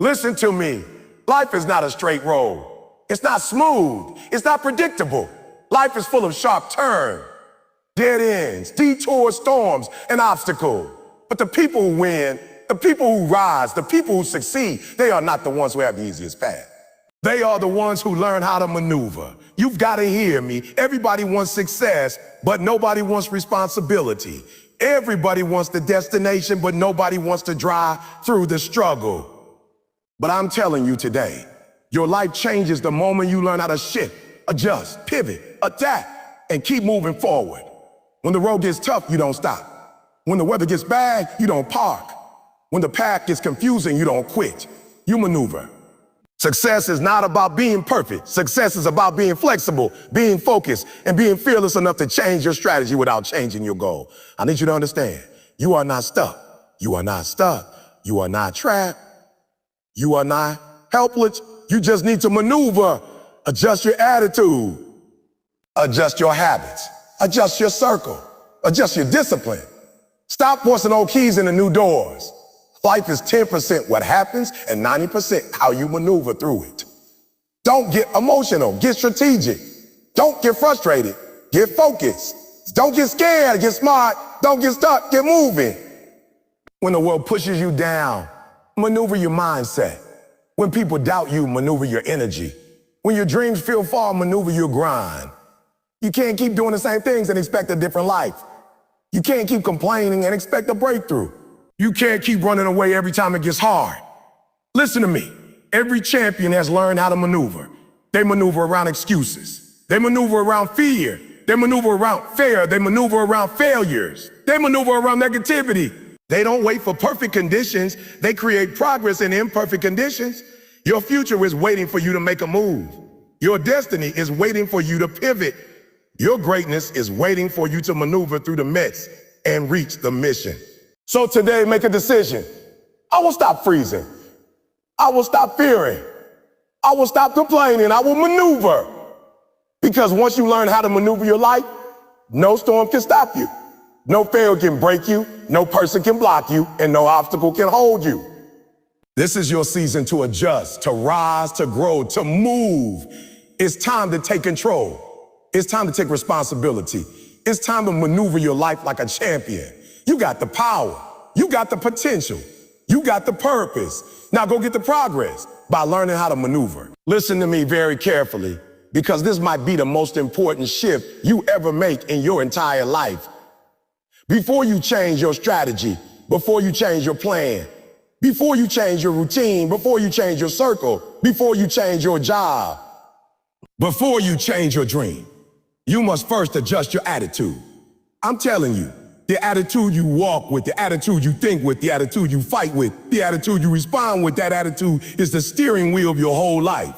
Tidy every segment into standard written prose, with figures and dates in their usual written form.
Listen to me. Life is not a straight road. It's not smooth. It's not predictable. Life is full of sharp turns, dead ends, detours, storms, and obstacles. But the people who win, the people who rise, the people who succeed, they are not the ones who have the easiest path. They are the ones who learn how to maneuver. You've got to hear me. Everybody wants success, but nobody wants responsibility. Everybody wants the destination, but nobody wants to drive through the struggle. But I'm telling you today, your life changes the moment you learn how to shift, adjust, pivot, adapt, and keep moving forward. When the road gets tough, you don't stop. When the weather gets bad, you don't park. When the path gets confusing, you don't quit. You maneuver. Success is not about being perfect. Success is about being flexible, being focused, and being fearless enough to change your strategy without changing your goal. I need you to understand, you are not stuck. You are not stuck. You are not trapped. You are not helpless. You just need to maneuver. Adjust your attitude. Adjust your habits. Adjust your circle. Adjust your discipline. Stop forcing old keys into new doors. Life is 10% what happens and 90% how you maneuver through it. Don't get emotional. Get strategic. Don't get frustrated. Get focused. Don't get scared. Get smart. Don't get stuck. Get moving. When the world pushes you down, maneuver your mindset. When people doubt you, maneuver your energy. When your dreams feel far, maneuver your grind. You can't keep doing the same things and expect a different life. You can't keep complaining and expect a breakthrough. You can't keep running away every time it gets hard. Listen to me. Every champion has learned how to maneuver. They maneuver around excuses. They maneuver around fear. They maneuver around fear. They maneuver around failures. They maneuver around negativity. They don't wait for perfect conditions. They create progress in imperfect conditions. Your future is waiting for you to make a move. Your destiny is waiting for you to pivot. Your greatness is waiting for you to maneuver through the mess and reach the mission. So today, make a decision. I will stop freezing. I will stop fearing. I will stop complaining. I will maneuver. Because once you learn how to maneuver your life, no storm can stop you. No failure can break you. No person can block you. And no obstacle can hold you. This is your season to adjust, to rise, to grow, to move. It's time to take control. It's time to take responsibility. It's time to maneuver your life like a champion. You got the power. You got the potential. You got the purpose. Now go get the progress by learning how to maneuver. Listen to me very carefully, because this might be the most important shift you ever make in your entire life. Before you change your strategy, before you change your plan, before you change your routine, before you change your circle, before you change your job, before you change your dream, you must first adjust your attitude. I'm telling you, the attitude you walk with, the attitude you think with, the attitude you fight with, the attitude you respond with, that attitude is the steering wheel of your whole life.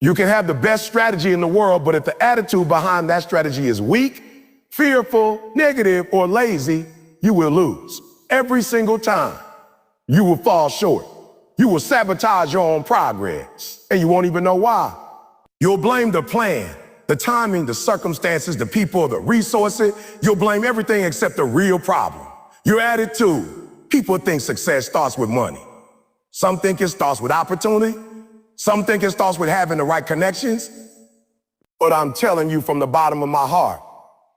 You can have the best strategy in the world, but if the attitude behind that strategy is weak, fearful, negative, or lazy, you will lose. Every single time, you will fall short. You will sabotage your own progress, and you won't even know why. You'll blame the plan, the timing, the circumstances, the people, the resources. You'll blame everything except the real problem. Your attitude. People think success starts with money. Some think it starts with opportunity. Some think it starts with having the right connections. But I'm telling you from the bottom of my heart,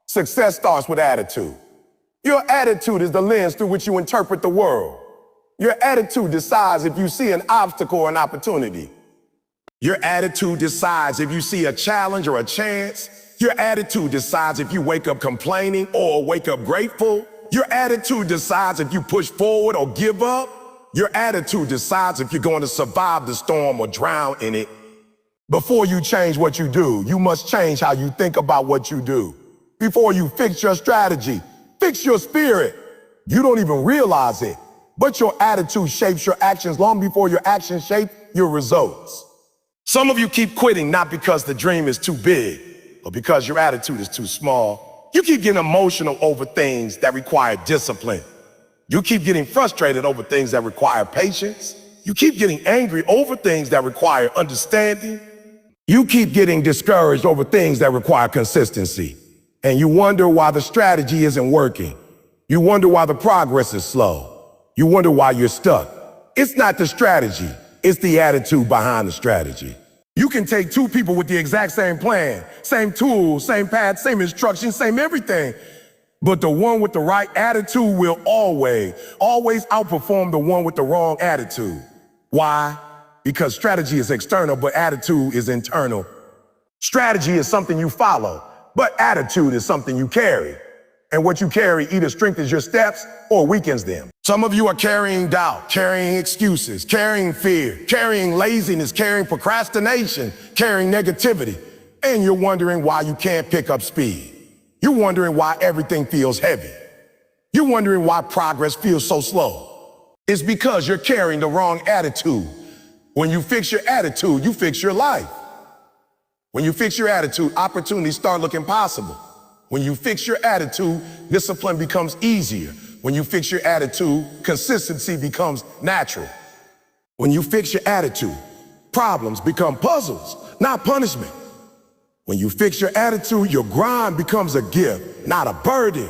success starts with attitude. Your attitude is the lens through which you interpret the world. Your attitude decides if you see an obstacle or an opportunity. Your attitude decides if you see a challenge or a chance. Your attitude decides if you wake up complaining or wake up grateful. Your attitude decides if you push forward or give up. Your attitude decides if you're going to survive the storm or drown in it. Before you change what you do, you must change how you think about what you do. Before you fix your strategy, fix your spirit. You don't even realize it, but your attitude shapes your actions long before your actions shape your results. Some of you keep quitting not because the dream is too big or because your attitude is too small. You keep getting emotional over things that require discipline. You keep getting frustrated over things that require patience. You keep getting angry over things that require understanding. You keep getting discouraged over things that require consistency. And you wonder why the strategy isn't working. You wonder why the progress is slow. You wonder why you're stuck. It's not the strategy, it's the attitude behind the strategy. You can take two people with the exact same plan, same tools, same path, same instructions, same everything. But the one with the right attitude will always outperform the one with the wrong attitude. Why? Because strategy is external, but attitude is internal. Strategy is something you follow, but attitude is something you carry. And what you carry either strengthens your steps or weakens them. Some of you are carrying doubt, carrying excuses, carrying fear, carrying laziness, carrying procrastination, carrying negativity. And you're wondering why you can't pick up speed. You're wondering why everything feels heavy. You're wondering why progress feels so slow. It's because you're carrying the wrong attitude. When you fix your attitude, you fix your life. When you fix your attitude, opportunities start looking possible. When you fix your attitude, discipline becomes easier. When you fix your attitude, consistency becomes natural. When you fix your attitude, problems become puzzles, not punishment. When you fix your attitude, your grind becomes a gift, not a burden.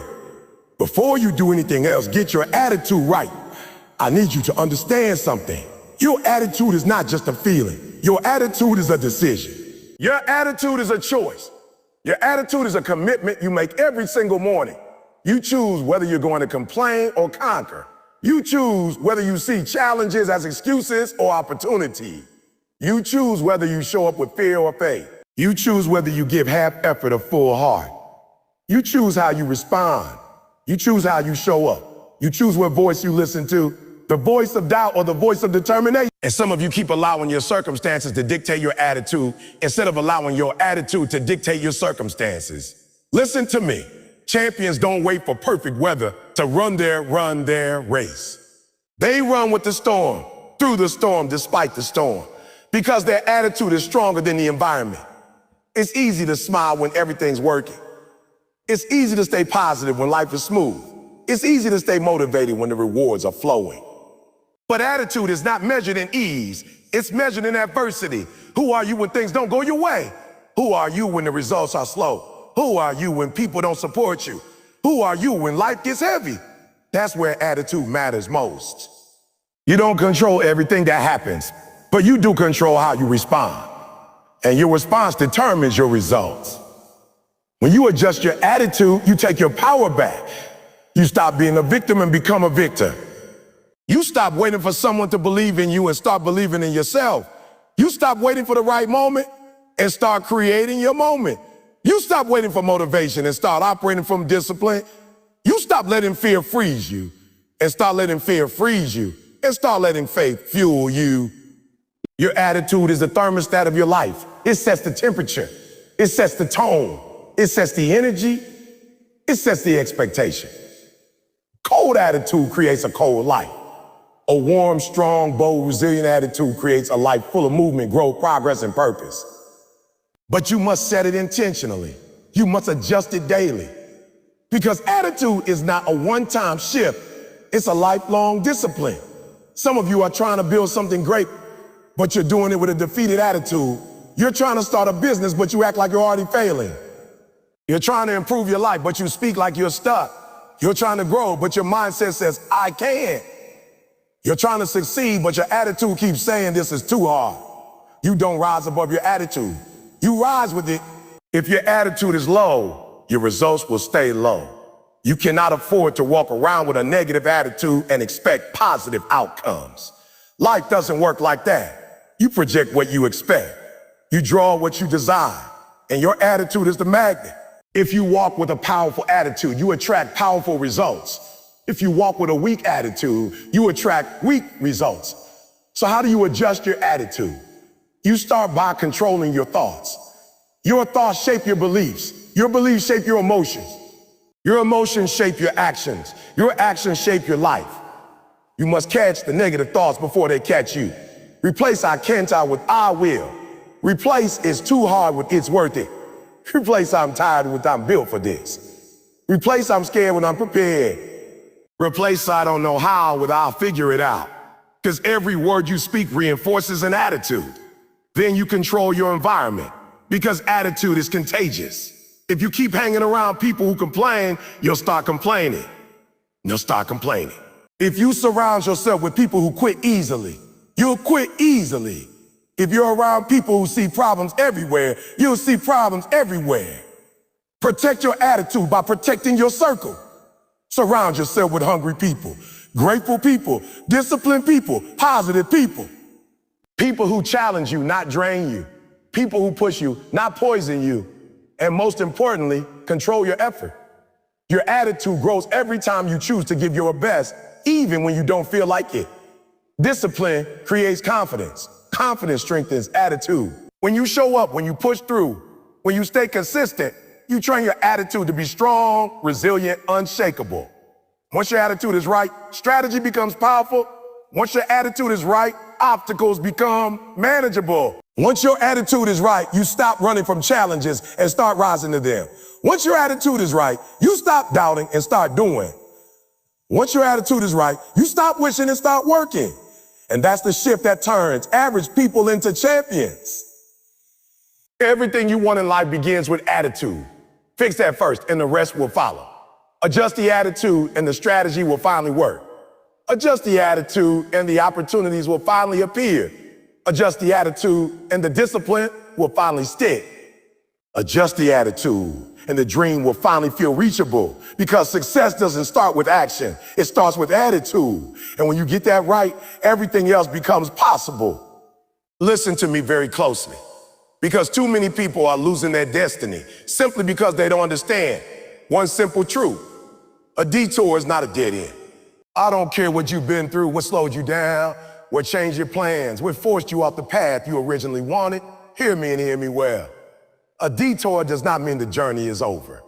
Before you do anything else, get your attitude right. I need you to understand something. Your attitude is not just a feeling. Your attitude is a decision. Your attitude is a choice. Your attitude is a commitment you make every single morning. You choose whether you're going to complain or conquer. You choose whether you see challenges as excuses or opportunity. You choose whether you show up with fear or faith. You choose whether you give half effort or full heart. You choose how you respond. You choose how you show up. You choose what voice you listen to, the voice of doubt or the voice of determination. And some of you keep allowing your circumstances to dictate your attitude instead of allowing your attitude to dictate your circumstances. Listen to me. Champions don't wait for perfect weather to run their race. They run with the storm, through the storm, despite the storm, because their attitude is stronger than the environment. It's easy to smile when everything's working. It's easy to stay positive when life is smooth. It's easy to stay motivated when the rewards are flowing. But attitude is not measured in ease. It's measured in adversity. Who are you when things don't go your way? Who are you when the results are slow? Who are you when people don't support you? Who are you when life gets heavy? That's where attitude matters most. You don't control everything that happens, but you do control how you respond. And your response determines your results. When you adjust your attitude, you take your power back. You stop being a victim and become a victor. You stop waiting for someone to believe in you and start believing in yourself. You stop waiting for the right moment and start creating your moment. You stop waiting for motivation and start operating from discipline. You stop letting fear freeze you and start letting fear freeze you and start letting faith fuel you. Your attitude is the thermostat of your life. It sets the temperature. It sets the tone. It sets the energy. It sets the expectation. Cold attitude creates a cold life. A warm, strong, bold, resilient attitude creates a life full of movement, growth, progress, and purpose. But you must set it intentionally. You must adjust it daily. Because attitude is not a one-time shift. It's a lifelong discipline. Some of you are trying to build something great, but you're doing it with a defeated attitude. You're trying to start a business, but you act like you're already failing. You're trying to improve your life, but you speak like you're stuck. You're trying to grow, but your mindset says, I can't. You're trying to succeed, but your attitude keeps saying this is too hard. You don't rise above your attitude. You rise with it. If your attitude is low, your results will stay low. You cannot afford to walk around with a negative attitude and expect positive outcomes. Life doesn't work like that. You project what you expect. You draw what you desire, and your attitude is the magnet. If you walk with a powerful attitude, you attract powerful results. If you walk with a weak attitude, you attract weak results. So how do you adjust your attitude? You start by controlling your thoughts. Your thoughts shape your beliefs. Your beliefs shape your emotions. Your emotions shape your actions. Your actions shape your life. You must catch the negative thoughts before they catch you. Replace I can't with I will. Replace it's too hard with it's worth it. Replace I'm tired with I'm built for this. Replace I'm scared with I'm prepared. Replace I don't know how with I'll figure it out. Because every word you speak reinforces an attitude. Then you control your environment because attitude is contagious. If you keep hanging around people who complain, you'll start complaining. You'll start complaining. If you surround yourself with people who quit easily, you'll quit easily. If you're around people who see problems everywhere, you'll see problems everywhere. Protect your attitude by protecting your circle. Surround yourself with hungry people, grateful people, disciplined people, positive people. People who challenge you, not drain you. People who push you, not poison you. And most importantly, control your effort. Your attitude grows every time you choose to give your best, even when you don't feel like it. Discipline creates confidence. Confidence strengthens attitude. When you show up, when you push through, when you stay consistent, you train your attitude to be strong, resilient, unshakable. Once your attitude is right, strategy becomes powerful. Once your attitude is right, obstacles become manageable. Once your attitude is right, you stop running from challenges and start rising to them. Once your attitude is right, you stop doubting and start doing. Once your attitude is right, you stop wishing and start working. And that's the shift that turns average people into champions. Everything you want in life begins with attitude. Fix that first and the rest will follow. Adjust the attitude and the strategy will finally work. Adjust the attitude and the opportunities will finally appear. Adjust the attitude and the discipline will finally stick. Adjust the attitude and the dream will finally feel reachable, because success doesn't start with action. It starts with attitude. And when you get that right, everything else becomes possible. Listen to me very closely, because too many people are losing their destiny simply because they don't understand one simple truth. A detour is not a dead end. I don't care what you've been through, what slowed you down, what changed your plans, what forced you off the path you originally wanted. Hear me and hear me well. A detour does not mean the journey is over.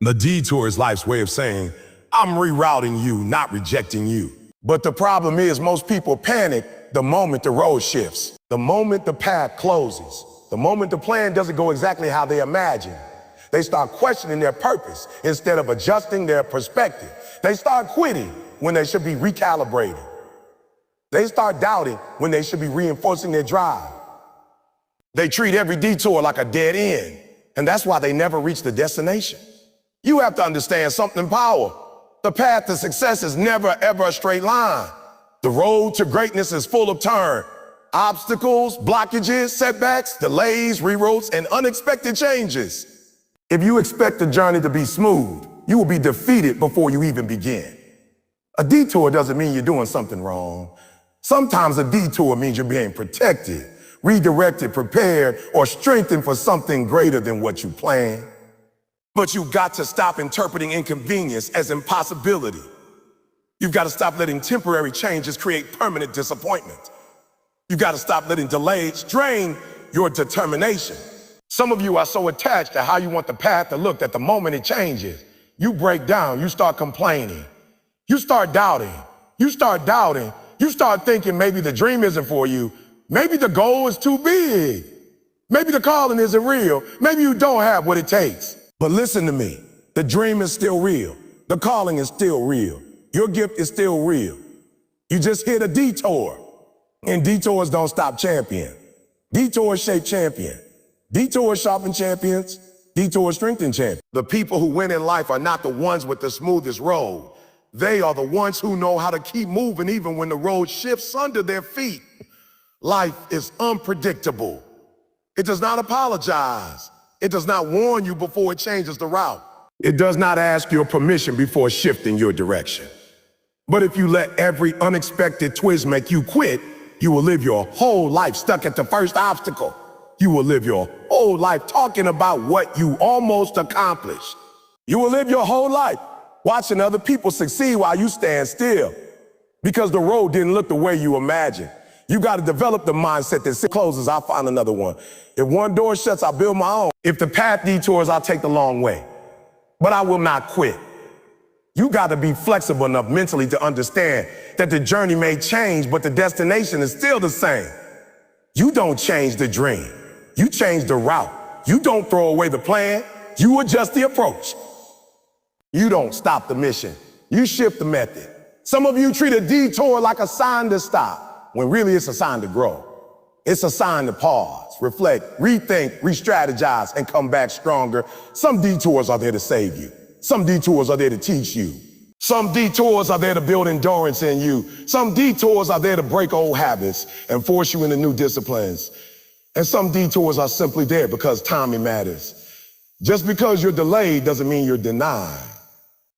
The detour is life's way of saying, I'm rerouting you, not rejecting you. But the problem is most people panic the moment the road shifts, the moment the path closes, the moment the plan doesn't go exactly how they imagine. They start questioning their purpose instead of adjusting their perspective. They start quitting when they should be recalibrating. They start doubting when they should be reinforcing their drive. They treat every detour like a dead end, and that's why they never reach the destination. You have to understand something powerful. The path to success is never, ever a straight line. The road to greatness is full of turn. Obstacles, blockages, setbacks, delays, reroutes, and unexpected changes. If you expect the journey to be smooth, you will be defeated before you even begin. A detour doesn't mean you're doing something wrong. Sometimes a detour means you're being protected, redirected, prepared, or strengthened for something greater than what you planned. But you've got to stop interpreting inconvenience as impossibility. You've got to stop letting temporary changes create permanent disappointment. You've got to stop letting delays drain your determination. Some of you are so attached to how you want the path to look that the moment it changes, you break down, you start complaining, you start doubting, you start thinking maybe the dream isn't for you. Maybe the goal is too big. Maybe the calling isn't real. Maybe you don't have what it takes. But listen to me. The dream is still real. The calling is still real. Your gift is still real. You just hit a detour. And detours don't stop champion. Detours shape champion. Detours sharpen champions. Detours strengthen champions. The people who win in life are not the ones with the smoothest road. They are the ones who know how to keep moving even when the road shifts under their feet. Life is unpredictable. It does not apologize. It does not warn you before it changes the route. It does not ask your permission before shifting your direction. But if you let every unexpected twist make you quit, you will live your whole life stuck at the first obstacle. You will live your whole life talking about what you almost accomplished. You will live your whole life watching other people succeed while you stand still, because the road didn't look the way you imagined. You got to develop the mindset that closes, I'll find another one. If one door shuts, I'll build my own. If the path detours, I'll take the long way. But I will not quit. You got to be flexible enough mentally to understand that the journey may change, but the destination is still the same. You don't change the dream. You change the route. You don't throw away the plan. You adjust the approach. You don't stop the mission. You shift the method. Some of you treat a detour like a sign to stop, when really it's a sign to grow. It's a sign to pause, reflect, rethink, re-strategize, and come back stronger. Some detours are there to save you. Some detours are there to teach you. Some detours are there to build endurance in you. Some detours are there to break old habits and force you into new disciplines. And some detours are simply there because timing matters. Just because you're delayed doesn't mean you're denied.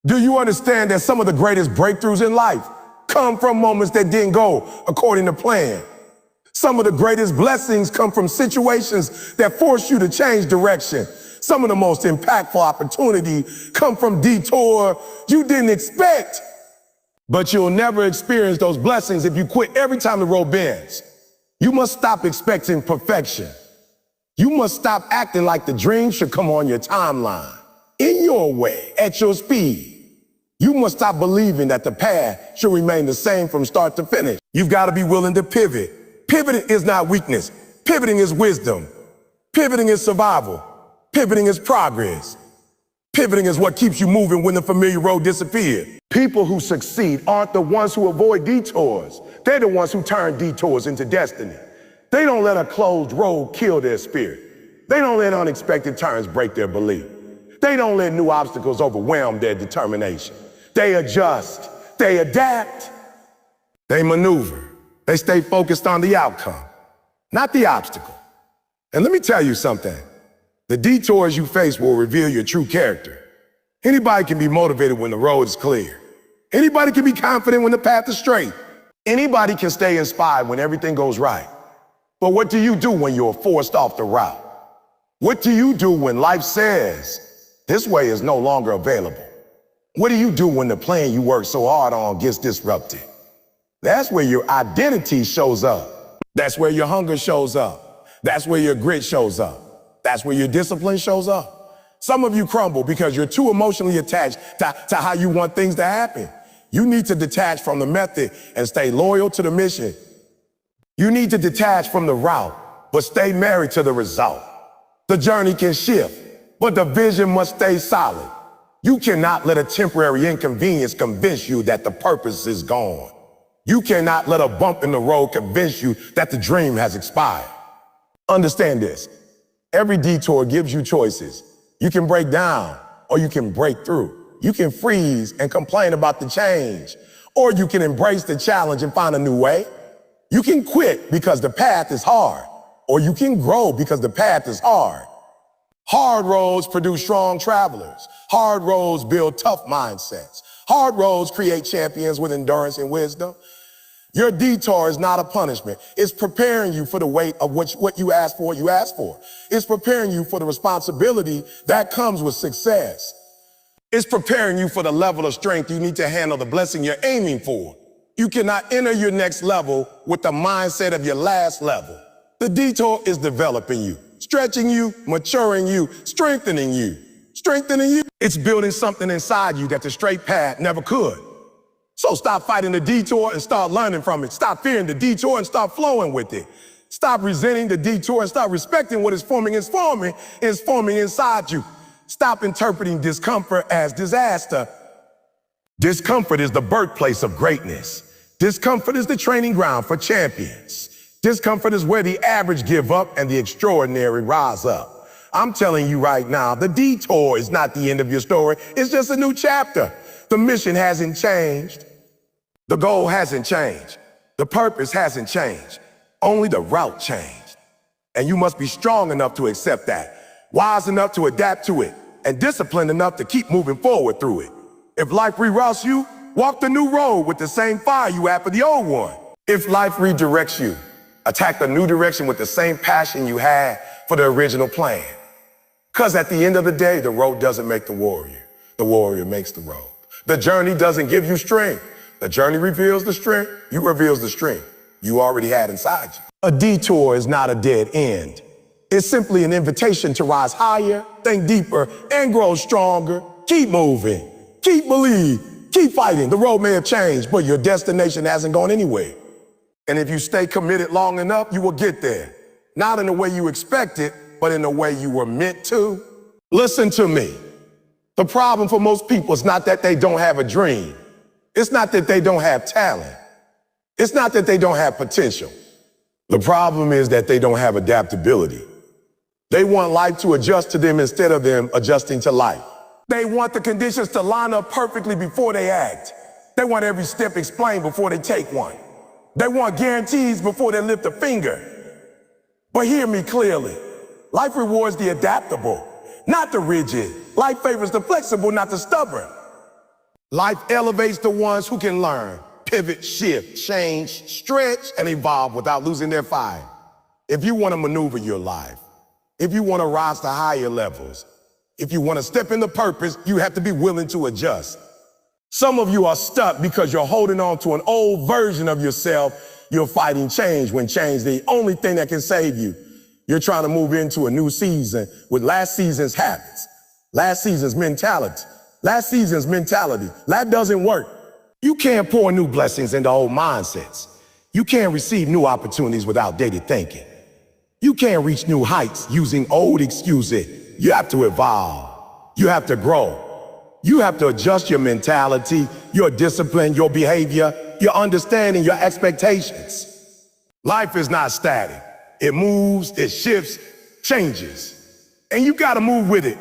Do you understand that some of the greatest breakthroughs in life come from moments that didn't go according to plan? Some of the greatest blessings come from situations that force you to change direction. Some of the most impactful opportunity come from detour you didn't expect. But you'll never experience those blessings if you quit every time the road bends. You must stop expecting perfection. You must stop acting like the dream should come on your timeline, in your way, at your speed. You must stop believing that the path should remain the same from start to finish. You've got to be willing to pivot. Pivoting is not weakness. Pivoting is wisdom. Pivoting is survival. Pivoting is progress. Pivoting is what keeps you moving when the familiar road disappears. People who succeed aren't the ones who avoid detours. They're the ones who turn detours into destiny. They don't let a closed road kill their spirit. They don't let unexpected turns break their belief. They don't let new obstacles overwhelm their determination. They adjust. They adapt. They maneuver. They stay focused on the outcome, not the obstacle. And let me tell you something. The detours you face will reveal your true character. Anybody can be motivated when the road is clear. Anybody can be confident when the path is straight. Anybody can stay inspired when everything goes right. But what do you do when you're forced off the route? What do you do when life says, this way is no longer available? What do you do when the plan you worked so hard on gets disrupted? That's where your identity shows up. That's where your hunger shows up. That's where your grit shows up. That's where your discipline shows up. Some of you crumble because you're too emotionally attached to how you want things to happen. You need to detach from the method and stay loyal to the mission. You need to detach from the route, but stay married to the result. The journey can shift, but the vision must stay solid. You cannot let a temporary inconvenience convince you that the purpose is gone. You cannot let a bump in the road convince you that the dream has expired. Understand this. Every detour gives you choices. You can break down or you can break through. You can freeze and complain about the change, or you can embrace the challenge and find a new way. You can quit because the path is hard, or you can grow because the path is hard. Hard roads produce strong travelers. Hard roads build tough mindsets. Hard roads create champions with endurance and wisdom. Your detour is not a punishment. It's preparing you for the weight of what you asked for, It's preparing you for the responsibility that comes with success. It's preparing you for the level of strength you need to handle the blessing you're aiming for. You cannot enter your next level with the mindset of your last level. The detour is developing you, stretching you, maturing you, strengthening you. It's building something inside you that the straight path never could. So stop fighting the detour and start learning from it. Stop fearing the detour and start flowing with it. Stop resenting the detour and start respecting what is forming inside you. Stop interpreting discomfort as disaster. Discomfort is the birthplace of greatness. Discomfort is the training ground for champions. Discomfort is where the average give up and the extraordinary rise up. I'm telling you right now, the detour is not the end of your story. It's just a new chapter. The mission hasn't changed. The goal hasn't changed. The purpose hasn't changed. Only the route changed. And you must be strong enough to accept that, wise enough to adapt to it, and disciplined enough to keep moving forward through it. If life reroutes you, walk the new road with the same fire you had for the old one. If life redirects you, attack the new direction with the same passion you had for the original plan. Because at the end of the day, the road doesn't make the warrior makes the road. The journey doesn't give you strength. The journey reveals the strength. You reveals the strength you already had inside you. A detour is not a dead end. It's simply an invitation to rise higher, think deeper, and grow stronger. Keep moving. Keep believing. Keep fighting. The road may have changed, but your destination hasn't gone anywhere. And if you stay committed long enough, you will get there. Not in the way you expected, but in the way you were meant to. Listen to me. The problem for most people is not that they don't have a dream. It's not that they don't have talent. It's not that they don't have potential. The problem is that they don't have adaptability. They want life to adjust to them instead of them adjusting to life. They want the conditions to line up perfectly before they act. They want every step explained before they take one. They want guarantees before they lift a finger. But hear me clearly. Life rewards the adaptable, not the rigid. Life favors the flexible, not the stubborn. Life elevates the ones who can learn, pivot, shift, change, stretch, and evolve without losing their fire. If you want to maneuver your life, if you want to rise to higher levels, if you want to step into purpose, you have to be willing to adjust. Some of you are stuck because you're holding on to an old version of yourself. You're fighting change when change is the only thing that can save you. You're trying to move into a new season with last season's habits, last season's mentality. That doesn't work. You can't pour new blessings into old mindsets. You can't receive new opportunities with outdated thinking. You can't reach new heights using old excuses. You have to evolve. You have to grow. You have to adjust your mentality, your discipline, your behavior, your understanding, your expectations. Life is not static. It moves, it shifts, changes. And you gotta move with it.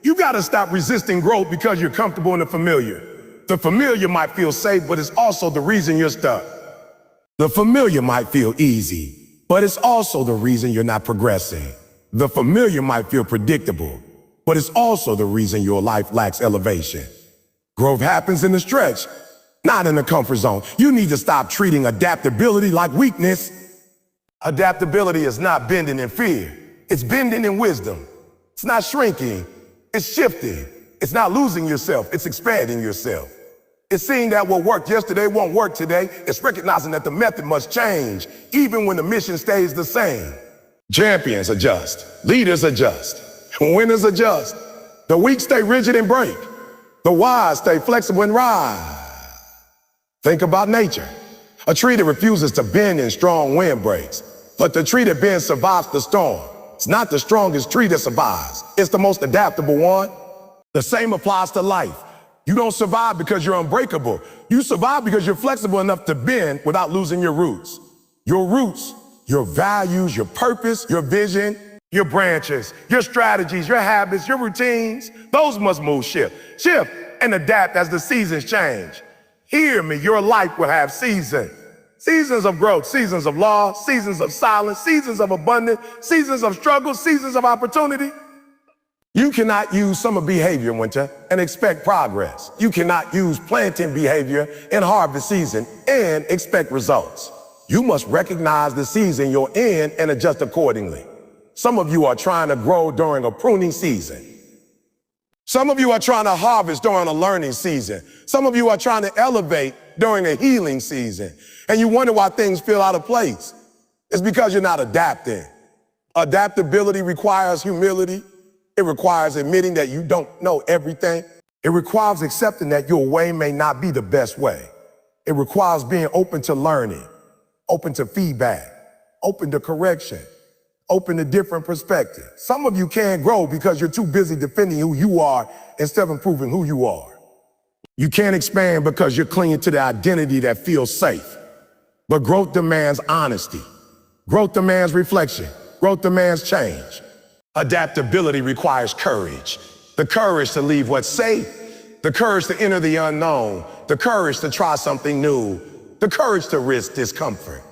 You gotta stop resisting growth because you're comfortable in the familiar. The familiar might feel safe, but it's also the reason you're stuck. The familiar might feel easy, but it's also the reason you're not progressing. The familiar might feel predictable, but it's also the reason your life lacks elevation. Growth happens in the stretch, not in the comfort zone. You need to stop treating adaptability like weakness. Adaptability is not bending in fear. It's bending in wisdom. It's not shrinking. It's shifting. It's not losing yourself. It's expanding yourself. It's seeing that what worked yesterday won't work today. It's recognizing that the method must change, even when the mission stays the same. Champions adjust. Leaders adjust. Winners adjust. The weak stay rigid and break. The wise stay flexible and rise. Think about nature. A tree that refuses to bend in strong wind breaks, but the tree that bends survives the storm. It's not the strongest tree that survives. It's the most adaptable one. The same applies to life. You don't survive because you're unbreakable. You survive because you're flexible enough to bend without losing your roots. Your roots, your values, your purpose, your vision, your branches, your strategies, your habits, your routines, those must move, shift and adapt as the seasons change. Hear me, your life will have seasons. Seasons of growth, seasons of loss, seasons of silence, seasons of abundance, seasons of struggle, seasons of opportunity. You cannot use summer behavior in winter and expect progress. You cannot use planting behavior in harvest season and expect results. You must recognize the season you're in and adjust accordingly. Some of you are trying to grow during a pruning season. Some of you are trying to harvest during a learning season. Some of you are trying to elevate during a healing season. And you wonder why things feel out of place. It's because you're not adapting. Adaptability requires humility. It requires admitting that you don't know everything. It requires accepting that your way may not be the best way. It requires being open to learning, open to feedback, open to correction, open to different perspectives. Some of you can't grow because you're too busy defending who you are instead of improving who you are. You can't expand because you're clinging to the identity that feels safe. But growth demands honesty. Growth demands reflection. Growth demands change. Adaptability requires courage. The courage to leave what's safe. The courage to enter the unknown. The courage to try something new. The courage to risk discomfort.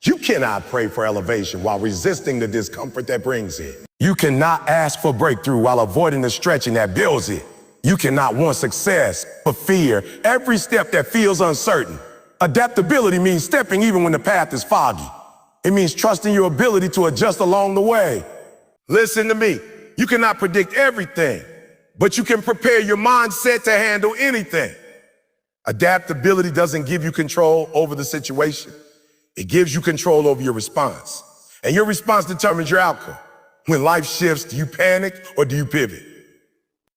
You cannot pray for elevation while resisting the discomfort that brings it. You cannot ask for breakthrough while avoiding the stretching that builds it. You cannot want success but fear every step that feels uncertain. Adaptability means stepping even when the path is foggy. It means trusting your ability to adjust along the way. Listen to me. You cannot predict everything, but you can prepare your mindset to handle anything. Adaptability doesn't give you control over the situation. It gives you control over your response. And your response determines your outcome. When life shifts, do you panic or do you pivot?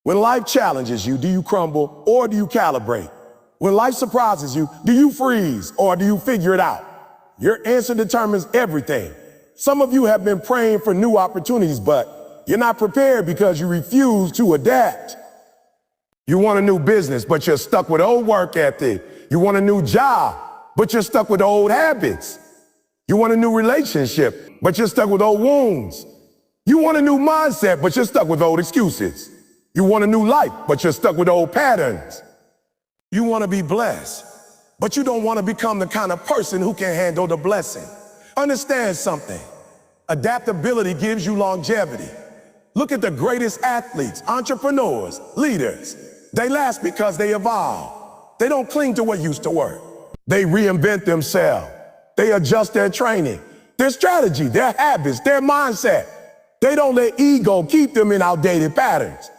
When life challenges you, do you crumble or do you calibrate? When life surprises you, do you freeze or do you figure it out? Your answer determines everything. Some of you have been praying for new opportunities, but you're not prepared because you refuse to adapt. You want a new business, but you're stuck with old work ethic. You want a new job, but you're stuck with old habits. You want a new relationship, but you're stuck with old wounds. You want a new mindset, but you're stuck with old excuses. You want a new life, but you're stuck with old patterns. You want to be blessed, but you don't want to become the kind of person who can handle the blessing. Understand something. Adaptability gives you longevity. Look at the greatest athletes, entrepreneurs, leaders. They last because they evolve. They don't cling to what used to work. They reinvent themselves. They adjust their training, their strategy, their habits, their mindset. They don't let ego keep them in outdated patterns.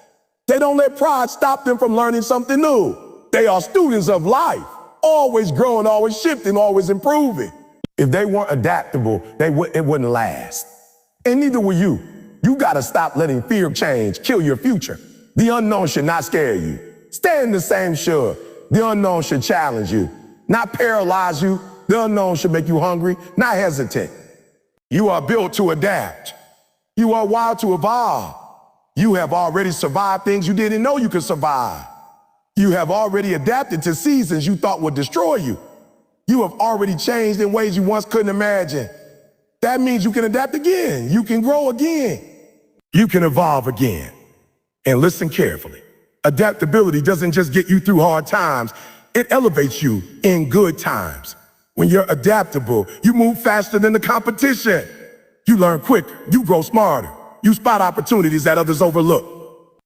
They don't let pride stop them from learning something new. They are students of life, always growing, always shifting, always improving. If they weren't adaptable, it wouldn't last. And neither will you. You gotta stop letting fear of change kill your future. The unknown should not scare you. Stay in the same should. The unknown should challenge you, not paralyze you. The unknown should make you hungry, not hesitant. You are built to adapt. You are wired to evolve. You have already survived things you didn't know you could survive. You have already adapted to seasons you thought would destroy you. You have already changed in ways you once couldn't imagine. That means you can adapt again. You can grow again. You can evolve again. And listen carefully. Adaptability doesn't just get you through hard times. It elevates you in good times. When you're adaptable, you move faster than the competition. You learn quicker. You grow smarter. You spot opportunities that others overlook.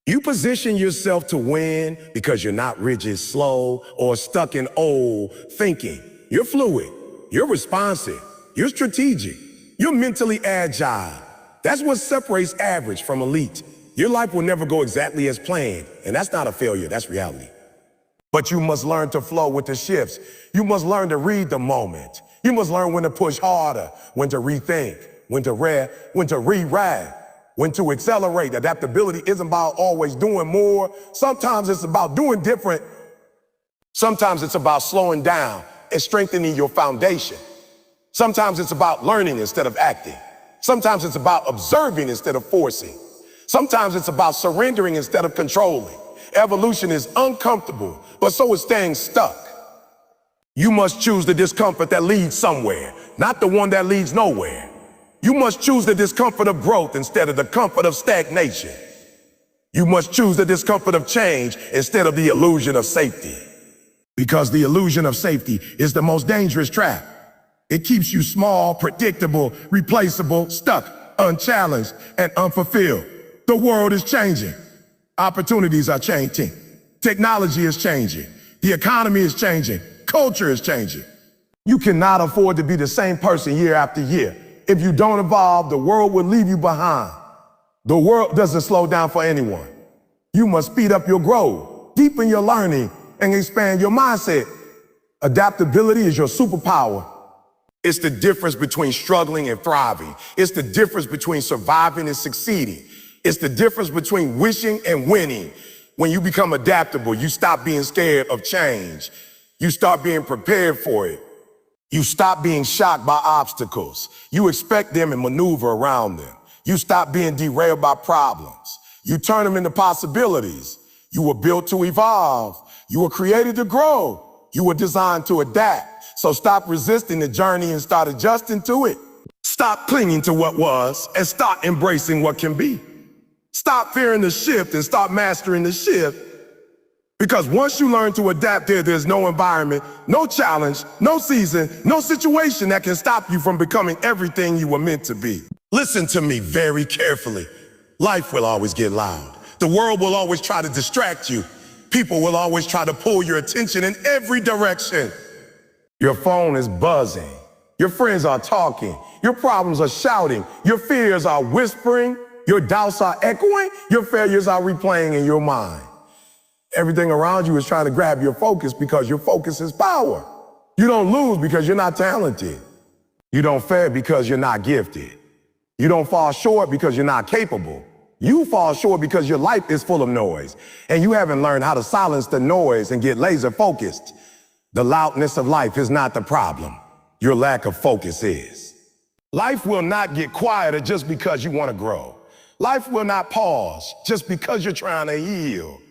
You position yourself to win because you're not rigid, slow, or stuck in old thinking. You're fluid. You're responsive. You're strategic. You're mentally agile. That's what separates average from elite. Your life will never go exactly as planned, and that's not a failure, that's reality. But you must learn to flow with the shifts. You must learn to read the moment. You must learn when to push harder, when to rethink, when to rewrite, when to accelerate. Adaptability isn't about always doing more. Sometimes it's about doing different. Sometimes it's about slowing down and strengthening your foundation. Sometimes it's about learning instead of acting. Sometimes it's about observing instead of forcing. Sometimes it's about surrendering instead of controlling. Evolution is uncomfortable, but so is staying stuck. You must choose the discomfort that leads somewhere, not the one that leads nowhere. You must choose the discomfort of growth instead of the comfort of stagnation. You must choose the discomfort of change instead of the illusion of safety. Because the illusion of safety is the most dangerous trap. It keeps you small, predictable, replaceable, stuck, unchallenged, and unfulfilled. The world is changing. Opportunities are changing. Technology is changing. The economy is changing. Culture is changing. You cannot afford to be the same person year after year. If you don't evolve, the world will leave you behind. The world doesn't slow down for anyone. You must speed up your growth, deepen your learning, and expand your mindset. Adaptability is your superpower. It's the difference between struggling and thriving. It's the difference between surviving and succeeding. It's the difference between wishing and winning. When you become adaptable, you stop being scared of change. You start being prepared for it. You stop being shocked by obstacles. You expect them and maneuver around them. You stop being derailed by problems. You turn them into possibilities. You were built to evolve. You were created to grow. You were designed to adapt. So stop resisting the journey and start adjusting to it. Stop clinging to what was and start embracing what can be. Stop fearing the shift and start mastering the shift. Because once you learn to adapt, there's no environment, no challenge, no season, no situation that can stop you from becoming everything you were meant to be. Listen to me very carefully. Life will always get loud. The world will always try to distract you. People will always try to pull your attention in every direction. Your phone is buzzing. Your friends are talking. Your problems are shouting. Your fears are whispering. Your doubts are echoing. Your failures are replaying in your mind. Everything around you is trying to grab your focus because your focus is power. You don't lose because you're not talented. You don't fail because you're not gifted. You don't fall short because you're not capable. You fall short because your life is full of noise and you haven't learned how to silence the noise and get laser focused. The loudness of life is not the problem. Your lack of focus is. Life will not get quieter just because you want to grow. Life will not pause just because you're trying to heal.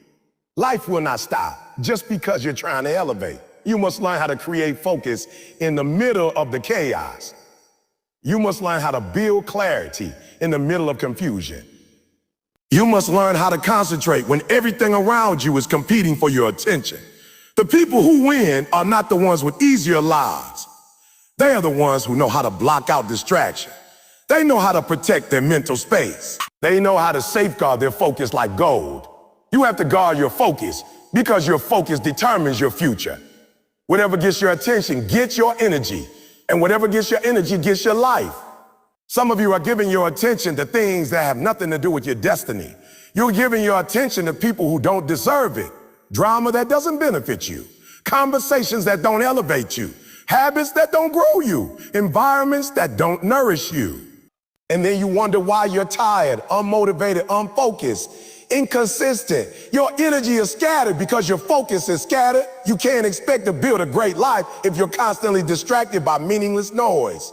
Life will not stop just because you're trying to elevate. You must learn how to create focus in the middle of the chaos. You must learn how to build clarity in the middle of confusion. You must learn how to concentrate when everything around you is competing for your attention. The people who win are not the ones with easier lives. They are the ones who know how to block out distraction. They know how to protect their mental space. They know how to safeguard their focus like gold. You have to guard your focus because your focus determines your future. Whatever gets your attention gets your energy, and whatever gets your energy gets your life. Some of you are giving your attention to things that have nothing to do with your destiny. You're giving your attention to people who don't deserve it, drama that doesn't benefit you, conversations that don't elevate you, habits that don't grow you, environments that don't nourish you. And then you wonder why you're tired, unmotivated, unfocused, inconsistent. Your energy is scattered because your focus is scattered. You can't expect to build a great life if you're constantly distracted by meaningless noise.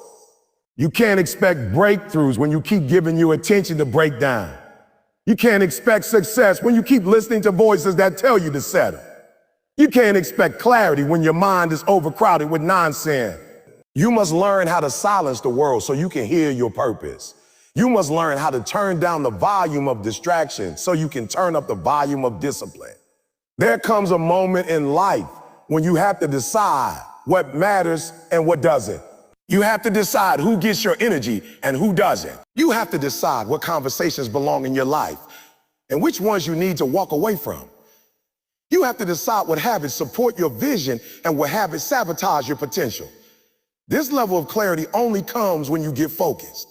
You can't expect breakthroughs when you keep giving your attention to breakdown. You can't expect success when you keep listening to voices that tell you to settle. You can't expect clarity when your mind is overcrowded with nonsense. You must learn how to silence the world so you can hear your purpose. You must learn how to turn down the volume of distraction so you can turn up the volume of discipline. There comes a moment in life when you have to decide what matters and what doesn't. You have to decide who gets your energy and who doesn't. You have to decide what conversations belong in your life and which ones you need to walk away from. You have to decide what habits support your vision and what habits sabotage your potential. This level of clarity only comes when you get focused,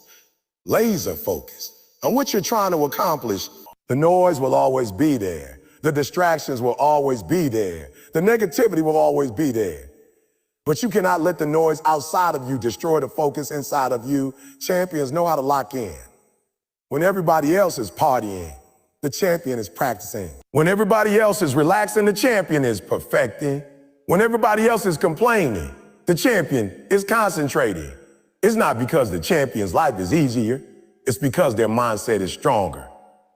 laser focused on what you're trying to accomplish. The noise will always be there. The distractions will always be there. The negativity will always be there. But you cannot let the noise outside of you destroy the focus inside of you. Champions know how to lock in. When everybody else is partying, the champion is practicing. When everybody else is relaxing, the champion is perfecting. When everybody else is complaining, the champion is concentrating. It's not because the champion's life is easier. It's because their mindset is stronger.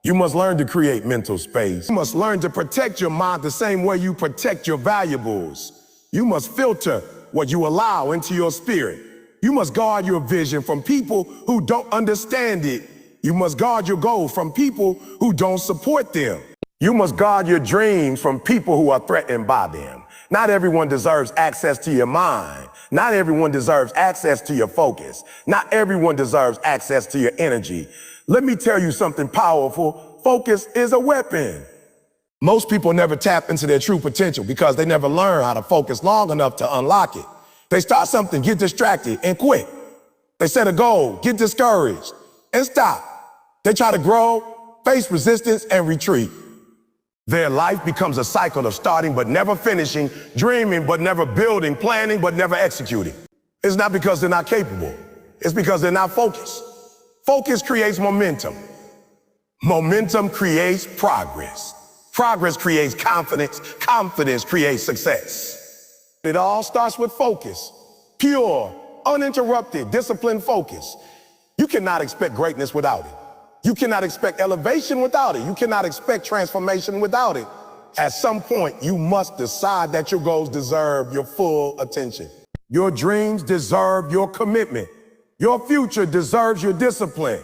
You must learn to create mental space. You must learn to protect your mind the same way you protect your valuables. You must filter what you allow into your spirit. You must guard your vision from people who don't understand it. You must guard your goals from people who don't support them. You must guard your dreams from people who are threatened by them. Not everyone deserves access to your mind. Not everyone deserves access to your focus. Not everyone deserves access to your energy. Let me tell you something powerful. Focus is a weapon. Most people never tap into their true potential because they never learn how to focus long enough to unlock it. They start something, get distracted, and quit. They set a goal, get discouraged, and stop. They try to grow, face resistance, and retreat. Their life becomes a cycle of starting but never finishing, dreaming but never building, planning but never executing. It's not because they're not capable. It's because they're not focused. Focus creates momentum. Momentum creates progress. Progress creates confidence. Confidence creates success. It all starts with focus. Pure, uninterrupted, disciplined focus. You cannot expect greatness without it. You cannot expect elevation without it. You cannot expect transformation without it. At some point, you must decide that your goals deserve your full attention. Your dreams deserve your commitment. Your future deserves your discipline.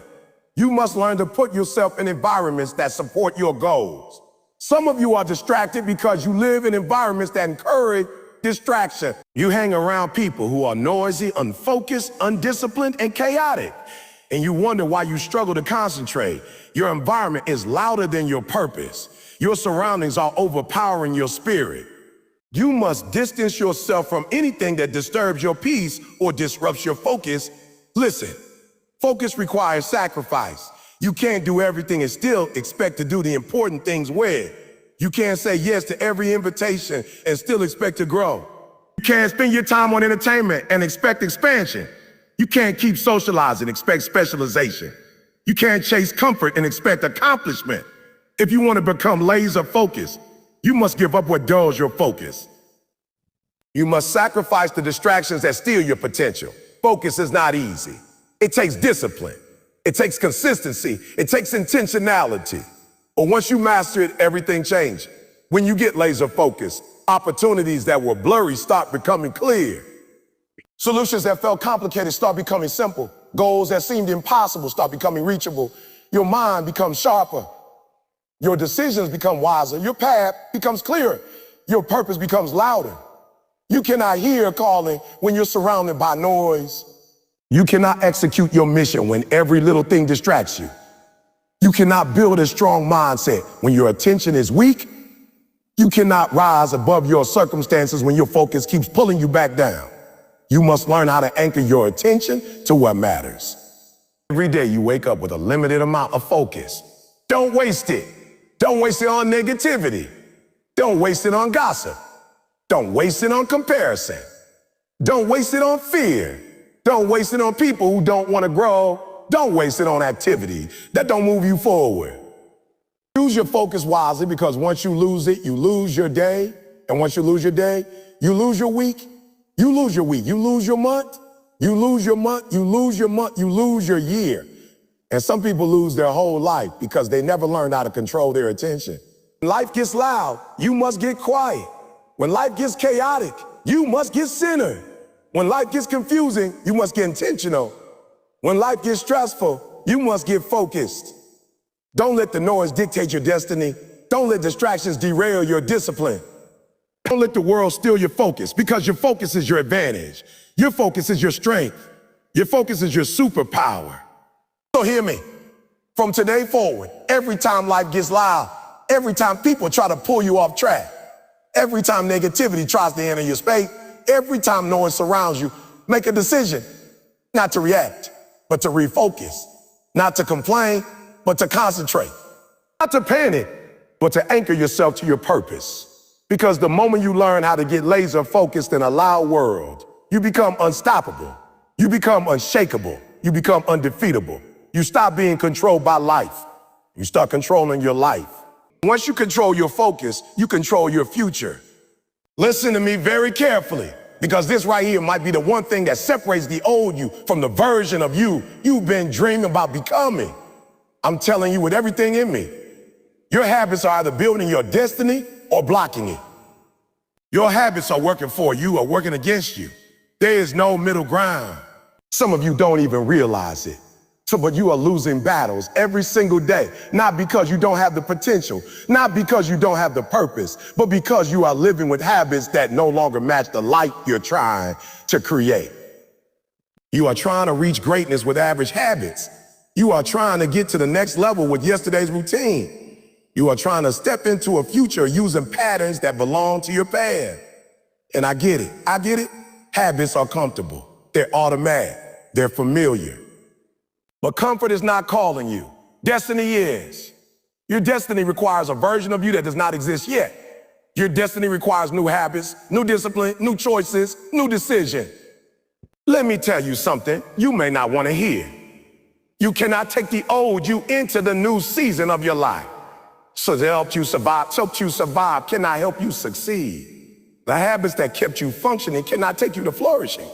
You must learn to put yourself in environments that support your goals. Some of you are distracted because you live in environments that encourage distraction. You hang around people who are noisy, unfocused, undisciplined, and chaotic. And you wonder why you struggle to concentrate. Your environment is louder than your purpose. Your surroundings are overpowering your spirit. You must distance yourself from anything that disturbs your peace or disrupts your focus. Listen, focus requires sacrifice. You can't do everything and still expect to do the important things well. You can't say yes to every invitation and still expect to grow. You can't spend your time on entertainment and expect expansion. You can't keep socializing and expect specialization. You can't chase comfort and expect accomplishment. If you want to become laser focused, you must give up what dulls your focus. You must sacrifice the distractions that steal your potential. Focus is not easy. It takes discipline. It takes consistency. It takes intentionality. But once you master it, everything changes. When you get laser focused, opportunities that were blurry start becoming clear. Solutions that felt complicated start becoming simple. Goals that seemed impossible start becoming reachable. Your mind becomes sharper. Your decisions become wiser. Your path becomes clearer. Your purpose becomes louder. You cannot hear calling when you're surrounded by noise. You cannot execute your mission when every little thing distracts you. You cannot build a strong mindset when your attention is weak. You cannot rise above your circumstances when your focus keeps pulling you back down. You must learn how to anchor your attention to what matters. Every day you wake up with a limited amount of focus. Don't waste it. Don't waste it on negativity. Don't waste it on gossip. Don't waste it on comparison. Don't waste it on fear. Don't waste it on people who don't want to grow. Don't waste it on activity that don't move you forward. Use your focus wisely, because once you lose it, you lose your day. And once you lose your day, you lose your week. You lose your week. You lose your month. You lose your month. You lose your month. You lose your year. And some people lose their whole life because they never learned how to control their attention. When life gets loud, you must get quiet. When life gets chaotic, you must get centered. When life gets confusing, you must get intentional. When life gets stressful, you must get focused. Don't let the noise dictate your destiny. Don't let distractions derail your discipline. Don't let the world steal your focus, because your focus is your advantage. Your focus is your strength. Your focus is your superpower. So hear me. From today forward, every time life gets loud, every time people try to pull you off track, every time negativity tries to enter your space, every time noise surrounds you, make a decision not to react, but to refocus, not to complain, but to concentrate, not to panic, but to anchor yourself to your purpose. Because the moment you learn how to get laser focused in a loud world, you become unstoppable. You become unshakable. You become undefeatable. You stop being controlled by life. You start controlling your life. Once you control your focus, you control your future. Listen to me very carefully, because this right here might be the one thing that separates the old you from the version of you you've been dreaming about becoming. I'm telling you with everything in me, your habits are either building your destiny or blocking it. Your habits are working for you or working against you. There is no middle ground. Some of you don't even realize it. But you are losing battles every single day, not because you don't have the potential, not because you don't have the purpose, but because you are living with habits that no longer match the life you're trying to create. You are trying to reach greatness with average habits. You are trying to get to the next level with yesterday's routine. You are trying to step into a future using patterns that belong to your past. And I get it. I get it. Habits are comfortable. They're automatic. They're familiar. But comfort is not calling you. Destiny is. Your destiny requires a version of you that does not exist yet. Your destiny requires new habits, new discipline, new choices, new decisions. Let me tell you something you may not want to hear. You cannot take the old you into the new season of your life. So to help you survive cannot help you succeed. The habits that kept you functioning cannot take you to flourishing.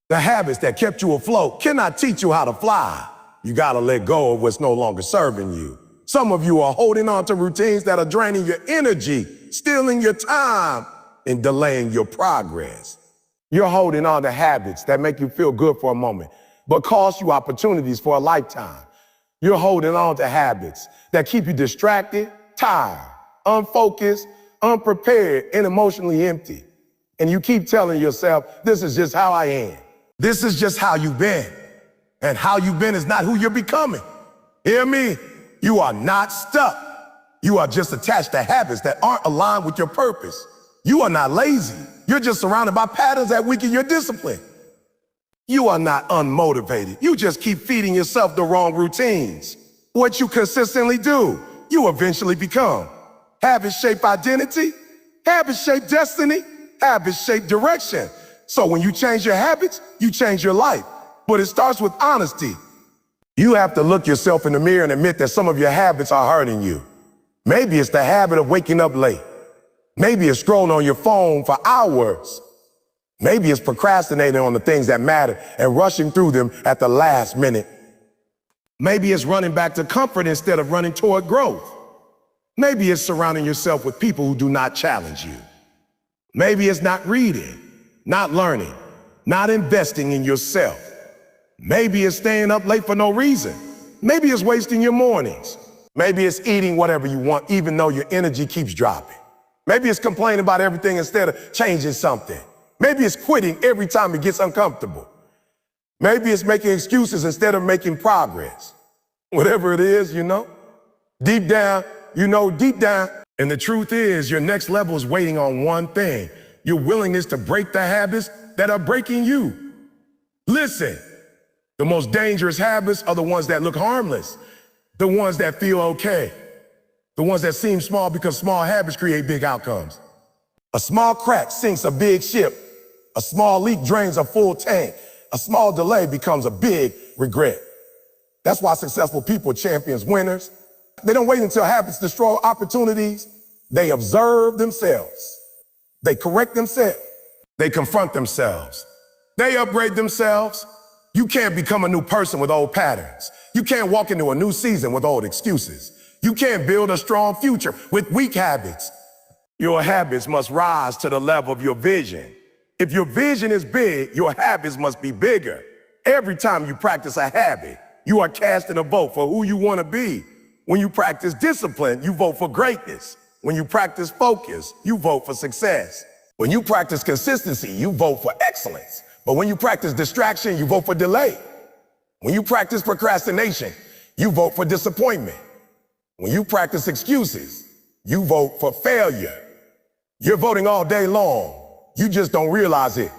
The habits that kept you afloat cannot teach you how to fly. You gotta let go of what's no longer serving you. Some of you are holding on to routines that are draining your energy, stealing your time, and delaying your progress. You're holding on to habits that make you feel good for a moment, but cost you opportunities for a lifetime. You're holding on to habits that keep you distracted, tired, unfocused, unprepared, and emotionally empty. And you keep telling yourself, this is just how I am. This is just how you've been. And how you've been is not who you're becoming. Hear me? You are not stuck. You are just attached to habits that aren't aligned with your purpose. You are not lazy. You're just surrounded by patterns that weaken your discipline. You are not unmotivated. You just keep feeding yourself the wrong routines. What you consistently do, you eventually become. Habits shape identity. Habits shape destiny. Habits shape direction. So when you change your habits, you change your life. But it starts with honesty. You have to look yourself in the mirror and admit that some of your habits are hurting you. Maybe it's the habit of waking up late. Maybe it's scrolling on your phone for hours. Maybe it's procrastinating on the things that matter and rushing through them at the last minute. Maybe it's running back to comfort instead of running toward growth. Maybe it's surrounding yourself with people who do not challenge you. Maybe it's not reading, not learning, not investing in yourself. Maybe it's staying up late for no reason. Maybe it's wasting your mornings. Maybe it's eating whatever you want, even though your energy keeps dropping. Maybe it's complaining about everything instead of changing something. Maybe it's quitting every time it gets uncomfortable. Maybe it's making excuses instead of making progress. Whatever it is, deep down, deep down. And the truth is, your next level is waiting on one thing: your willingness to break the habits that are breaking you. Listen, the most dangerous habits are the ones that look harmless, the ones that feel okay, the ones that seem small because small habits create big outcomes. A small crack sinks a big ship. A small leak drains a full tank. A small delay becomes a big regret. That's why successful people champions winners. They don't wait until habits destroy opportunities. They observe themselves. They correct themselves. They confront themselves. They upgrade themselves. You can't become a new person with old patterns. You can't walk into a new season with old excuses. You can't build a strong future with weak habits. Your habits must rise to the level of your vision. If your vision is big, your habits must be bigger. Every time you practice a habit, you are casting a vote for who you want to be. When you practice discipline, you vote for greatness. When you practice focus, you vote for success. When you practice consistency, you vote for excellence. But when you practice distraction, you vote for delay. When you practice procrastination, you vote for disappointment. When you practice excuses, you vote for failure. You're voting all day long. You just don't realize it.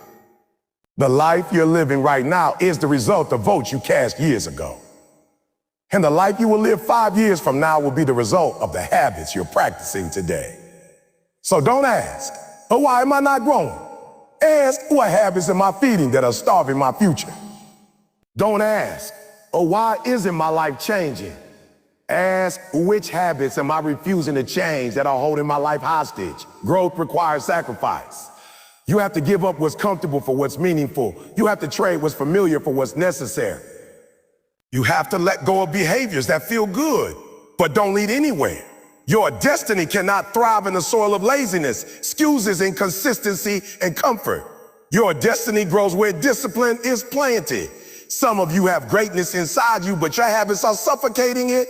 The life you're living right now is the result of votes you cast years ago. And the life you will live 5 years from now will be the result of the habits you're practicing today. So don't ask, oh, why am I not growing? Ask, what habits am I feeding that are starving my future? Don't ask, oh, why isn't my life changing? Ask, which habits am I refusing to change that are holding my life hostage? Growth requires sacrifice. You have to give up what's comfortable for what's meaningful. You have to trade what's familiar for what's necessary. You have to let go of behaviors that feel good, but don't lead anywhere. Your destiny cannot thrive in the soil of laziness, excuses, inconsistency, and comfort. Your destiny grows where discipline is planted. Some of you have greatness inside you, but your habits are suffocating it.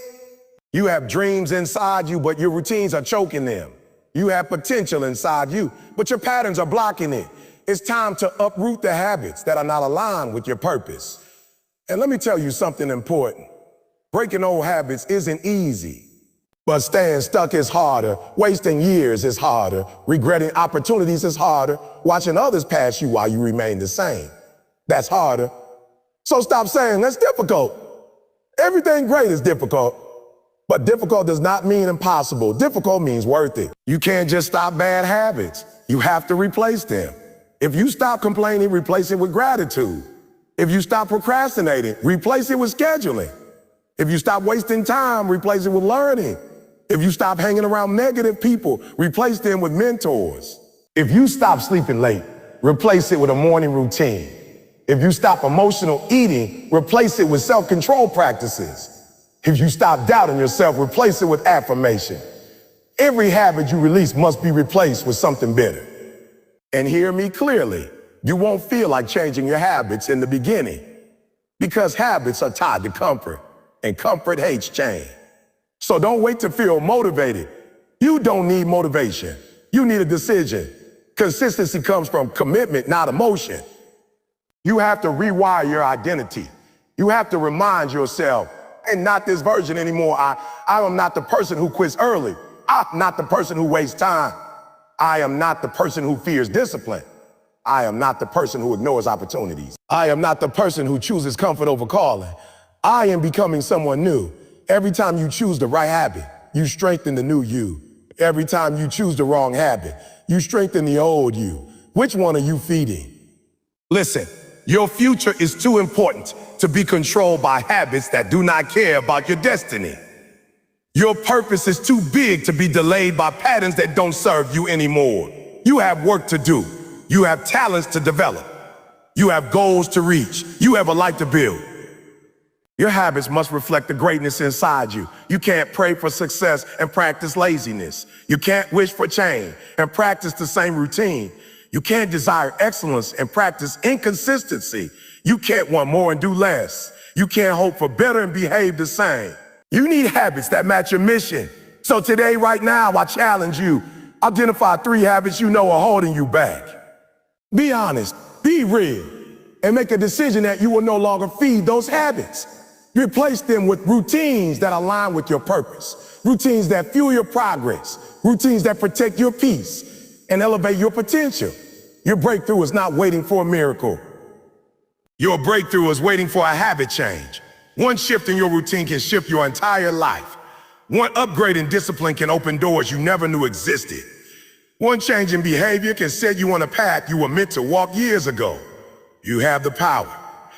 You have dreams inside you, but your routines are choking them. You have potential inside you, but your patterns are blocking it. It's time to uproot the habits that are not aligned with your purpose. And let me tell you something important. Breaking old habits isn't easy, but staying stuck is harder. Wasting years is harder. Regretting opportunities is harder. Watching others pass you while you remain the same, that's harder. So stop saying that's difficult. Everything great is difficult. But difficult does not mean impossible. Difficult means worth it. You can't just stop bad habits. You have to replace them. If you stop complaining, replace it with gratitude. If you stop procrastinating, replace it with scheduling. If you stop wasting time, replace it with learning. If you stop hanging around negative people, replace them with mentors. If you stop sleeping late, replace it with a morning routine. If you stop emotional eating, replace it with self-control practices. If you stop doubting yourself, replace it with affirmation. Every habit you release must be replaced with something better. And hear me clearly, you won't feel like changing your habits in the beginning because habits are tied to comfort, and comfort hates change. So don't wait to feel motivated. You don't need motivation. You need a decision. Consistency comes from commitment, not emotion. You have to rewire your identity. You have to remind yourself, and not this version anymore. I am not the person who quits early. I'm not the person who wastes time. I am not the person who fears discipline. I am not the person who ignores opportunities. I am not the person who chooses comfort over calling. I am becoming someone new. Every time you choose the right habit, you strengthen the new you. Every time you choose the wrong habit, you strengthen the old you. Which one are you feeding? Listen, your future is too important to be controlled by habits that do not care about your destiny. Your purpose is too big to be delayed by patterns that don't serve you anymore. You have work to do. You have talents to develop. You have goals to reach. You have a life to build. Your habits must reflect the greatness inside you. You can't pray for success and practice laziness. You can't wish for change and practice the same routine. You can't desire excellence and practice inconsistency. You can't want more and do less. You can't hope for better and behave the same. You need habits that match your mission. So today, right now, I challenge you. Identify 3 habits you know are holding you back. Be honest, be real, and make a decision that you will no longer feed those habits. Replace them with routines that align with your purpose, routines that fuel your progress, routines that protect your peace and elevate your potential. Your breakthrough is not waiting for a miracle. Your breakthrough is waiting for a habit change. One shift in your routine can shift your entire life. One upgrade in discipline can open doors you never knew existed. One change in behavior can set you on a path you were meant to walk years ago. You have the power.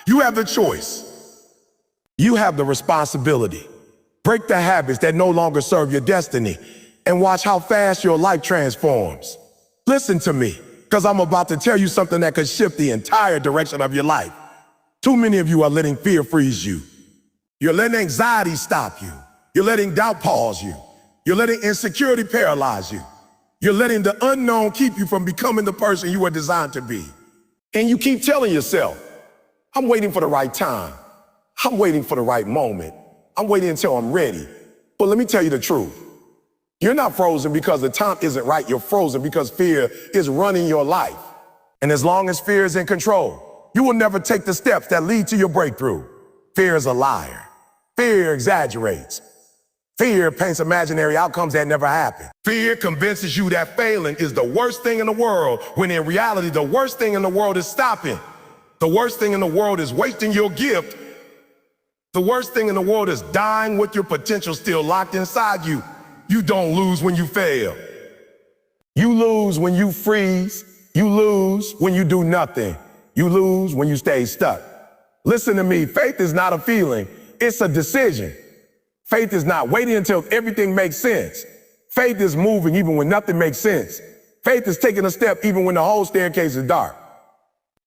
You have the choice. You have the responsibility. Break the habits that no longer serve your destiny and watch how fast your life transforms. Listen to me, because I'm about to tell you something that could shift the entire direction of your life. Too many of you are letting fear freeze you. You're letting anxiety stop you. You're letting doubt pause you. You're letting insecurity paralyze you. You're letting the unknown keep you from becoming the person you were designed to be. And you keep telling yourself, I'm waiting for the right time. I'm waiting for the right moment. I'm waiting until I'm ready. But let me tell you the truth. You're not frozen because the time isn't right. You're frozen because fear is running your life. And as long as fear is in control, you will never take the steps that lead to your breakthrough. Fear is a liar. Fear exaggerates. Fear paints imaginary outcomes that never happen. Fear convinces you that failing is the worst thing in the world, when in reality, the worst thing in the world is stopping. The worst thing in the world is wasting your gift. The worst thing in the world is dying with your potential still locked inside you. You don't lose when you fail. You lose when you freeze. You lose when you do nothing. You lose when you stay stuck. Listen to me, faith is not a feeling, it's a decision. Faith is not waiting until everything makes sense. Faith is moving even when nothing makes sense. Faith is taking a step even when the whole staircase is dark.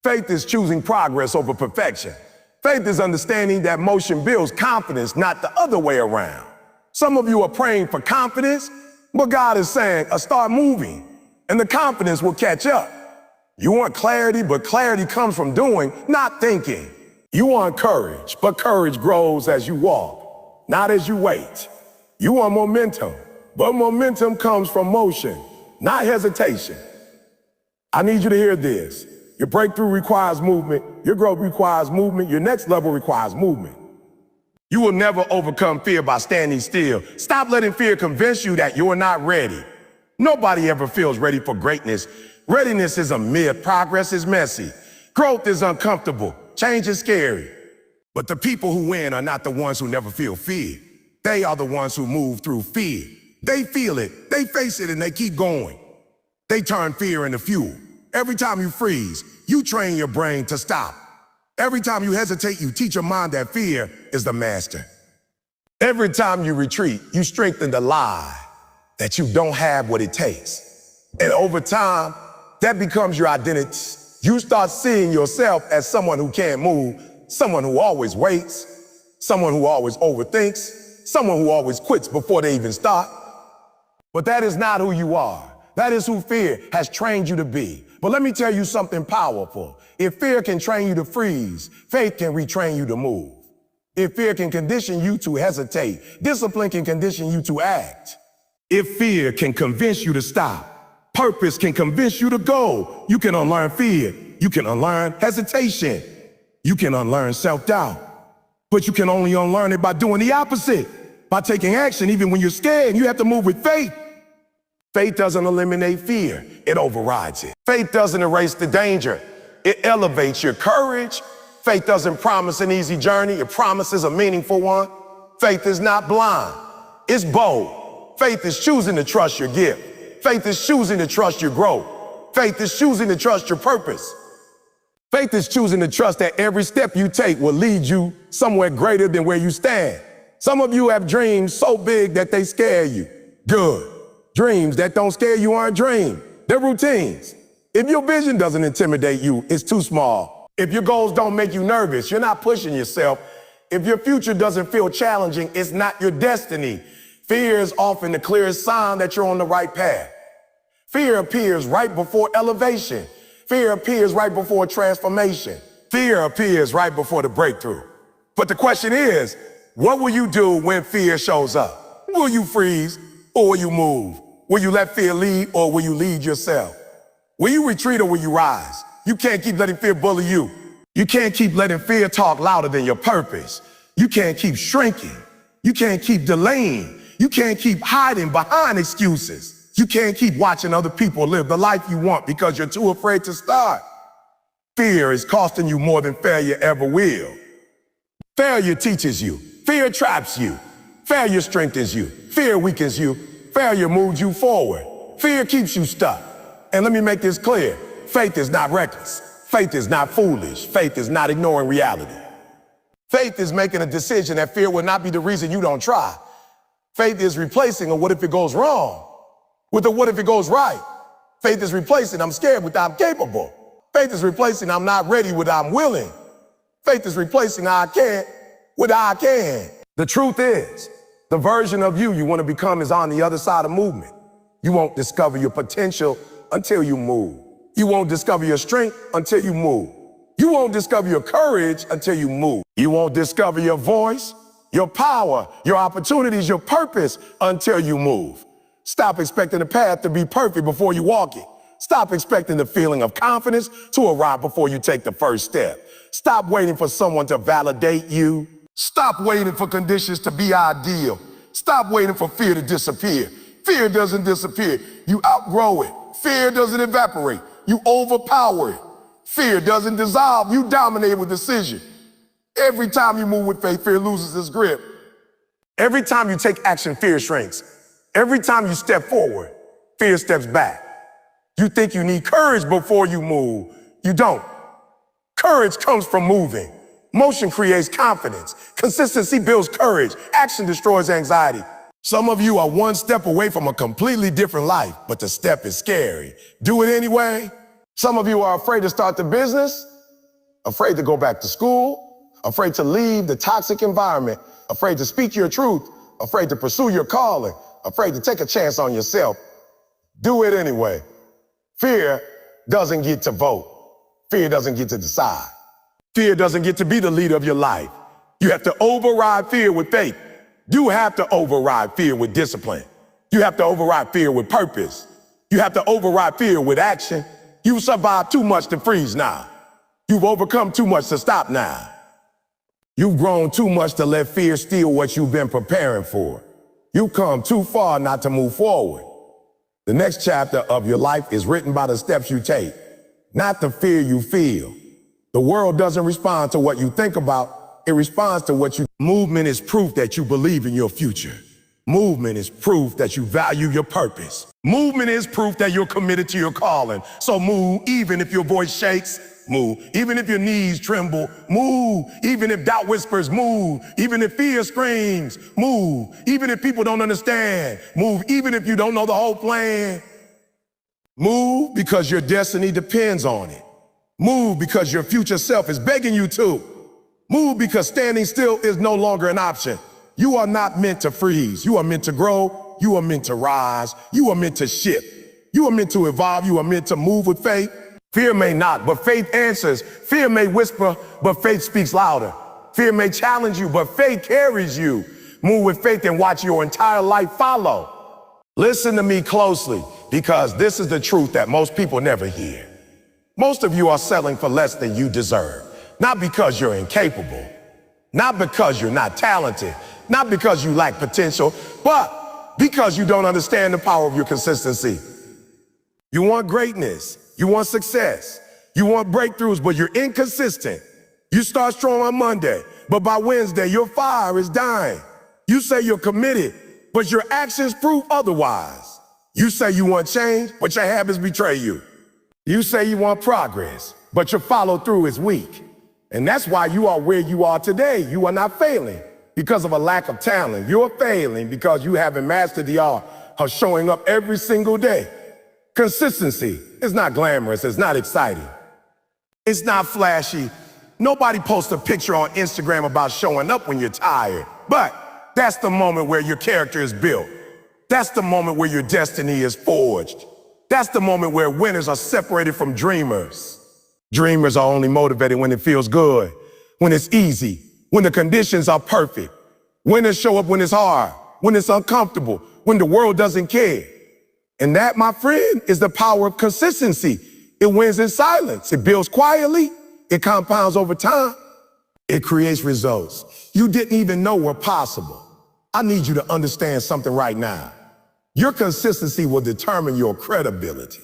Faith is choosing progress over perfection. Faith is understanding that motion builds confidence, not the other way around. Some of you are praying for confidence, but God is saying, start moving, and the confidence will catch up. You want clarity, but clarity comes from doing, not thinking. You want courage, but courage grows as you walk, not as you wait. You want momentum, but momentum comes from motion, not hesitation. I need you to hear this. Your breakthrough requires movement. Your growth requires movement. Your next level requires movement. You will never overcome fear by standing still. Stop letting fear convince you that you're not ready. Nobody ever feels ready for greatness. Readiness is a myth. Progress is messy. Growth is uncomfortable. Change is scary. But the people who win are not the ones who never feel fear. They are the ones who move through fear. They feel it, they face it, and they keep going. They turn fear into fuel. Every time you freeze, you train your brain to stop. Every time you hesitate, you teach your mind that fear is the master. Every time you retreat, you strengthen the lie that you don't have what it takes. And over time, that becomes your identity. You start seeing yourself as someone who can't move, someone who always waits, someone who always overthinks, someone who always quits before they even start. But that is not who you are. That is who fear has trained you to be. But let me tell you something powerful. If fear can train you to freeze, faith can retrain you to move. If fear can condition you to hesitate, discipline can condition you to act. If fear can convince you to stop, purpose can convince you to go. You can unlearn fear. You can unlearn hesitation. You can unlearn self-doubt. But you can only unlearn it by doing the opposite, by taking action even when you're scared. You have to move with faith. Faith doesn't eliminate fear, it overrides it. Faith doesn't erase the danger, it elevates your courage. Faith doesn't promise an easy journey, it promises a meaningful one. Faith is not blind, it's bold. Faith is choosing to trust your gift. Faith is choosing to trust your growth. Faith is choosing to trust your purpose. Faith is choosing to trust that every step you take will lead you somewhere greater than where you stand. Some of you have dreams so big that they scare you. Good. Dreams that don't scare you aren't dreams. They're routines. If your vision doesn't intimidate you, it's too small. If your goals don't make you nervous, you're not pushing yourself. If your future doesn't feel challenging, it's not your destiny. Fear is often the clearest sign that you're on the right path. Fear appears right before elevation. Fear appears right before transformation. Fear appears right before the breakthrough. But the question is, What will you do when fear shows up? Will you freeze or will you move? Will you let fear lead or will you lead yourself? Will you retreat or will you rise? You can't keep letting fear bully you. You can't keep letting fear talk louder than your purpose. You can't keep shrinking. You can't keep delaying. You can't keep hiding behind excuses. You can't keep watching other people live the life you want because you're too afraid to start. Fear is costing you more than failure ever will. Failure teaches you. Fear traps you. Failure strengthens you. Fear weakens you. Failure moves you forward. Fear keeps you stuck. And let me make this clear. Faith is not reckless. Faith is not foolish. Faith is not ignoring reality. Faith is making a decision that fear will not be the reason you don't try. Faith is replacing a what if it goes wrong with a what if it goes right. Faith is replacing I'm scared with I'm capable. Faith is replacing I'm not ready with I'm willing. Faith is replacing I can't with I can. The truth is, the version of you want to become is on the other side of movement. You won't discover your potential until you move. You won't discover your strength until you move. You won't discover your courage until you move. You won't discover your voice, your power, your opportunities, your purpose until you move. Stop expecting the path to be perfect before you walk it. Stop expecting the feeling of confidence to arrive before you take the first step. Stop waiting for someone to validate you. Stop waiting for conditions to be ideal. Stop waiting for fear to disappear. Fear doesn't disappear. You outgrow it. Fear doesn't evaporate. You overpower it. Fear doesn't dissolve. You dominate with decision. Every time you move with faith, fear loses its grip. Every time you take action, fear shrinks. Every time you step forward, fear steps back. You think you need courage before you move. You don't. Courage comes from moving. Motion creates confidence. Consistency builds courage. Action destroys anxiety. Some of you are one step away from a completely different life, but the step is scary. Do it anyway. Some of you are afraid to start the business, afraid to go back to school, afraid to leave the toxic environment, afraid to speak your truth, afraid to pursue your calling, afraid to take a chance on yourself. Do it anyway. Fear doesn't get to vote. Fear doesn't get to decide. Fear doesn't get to be the leader of your life. You have to override fear with faith. You have to override fear with discipline. You have to override fear with purpose. You have to override fear with action. You've survived too much to freeze now. You've overcome too much to stop now. You've grown too much to let fear steal what you've been preparing for. You've come too far not to move forward. The next chapter of your life is written by the steps you take, not the fear you feel. The world doesn't respond to what you think about. It responds to what you. Movement is proof that you believe in your future. Movement is proof that you value your purpose. Movement is proof that you're committed to your calling. So move even if your voice shakes. Move even if your knees tremble. Move even if doubt whispers. Move even if fear screams. Move even if people don't understand. Move even if you don't know the whole plan. Move because your destiny depends on it. Move because your future self is begging you to. Move because standing still is no longer an option. You are not meant to freeze. You are meant to grow. You are meant to rise. You are meant to shift. You are meant to evolve. You are meant to move with faith. Fear may not, but faith answers. Fear may whisper, but faith speaks louder. Fear may challenge you, but faith carries you. Move with faith and watch your entire life follow. Listen to me closely, because this is the truth that most people never hear. Most of you are settling for less than you deserve. Not because you're incapable, not because you're not talented, not because you lack potential, but because you don't understand the power of your consistency. You want greatness, you want success, you want breakthroughs, but you're inconsistent. You start strong on Monday, but by Wednesday, your fire is dying. You say you're committed, but your actions prove otherwise. You say you want change, but your habits betray you. You say you want progress, but your follow-through is weak. And that's why you are where you are today. You are not failing because of a lack of talent. You're failing because you haven't mastered the art of showing up every single day. Consistency is not glamorous. It's not exciting. It's not flashy. Nobody posts a picture on Instagram about showing up when you're tired. But that's the moment where your character is built. That's the moment where your destiny is forged. That's the moment where winners are separated from dreamers. Dreamers are only motivated when it feels good, when it's easy, when the conditions are perfect. Winners show up when it's hard, when it's uncomfortable, when the world doesn't care. And that, my friend, is the power of consistency. It wins in silence. It builds quietly. It compounds over time. It creates results you didn't even know were possible. I need you to understand something right now. Your consistency will determine your credibility.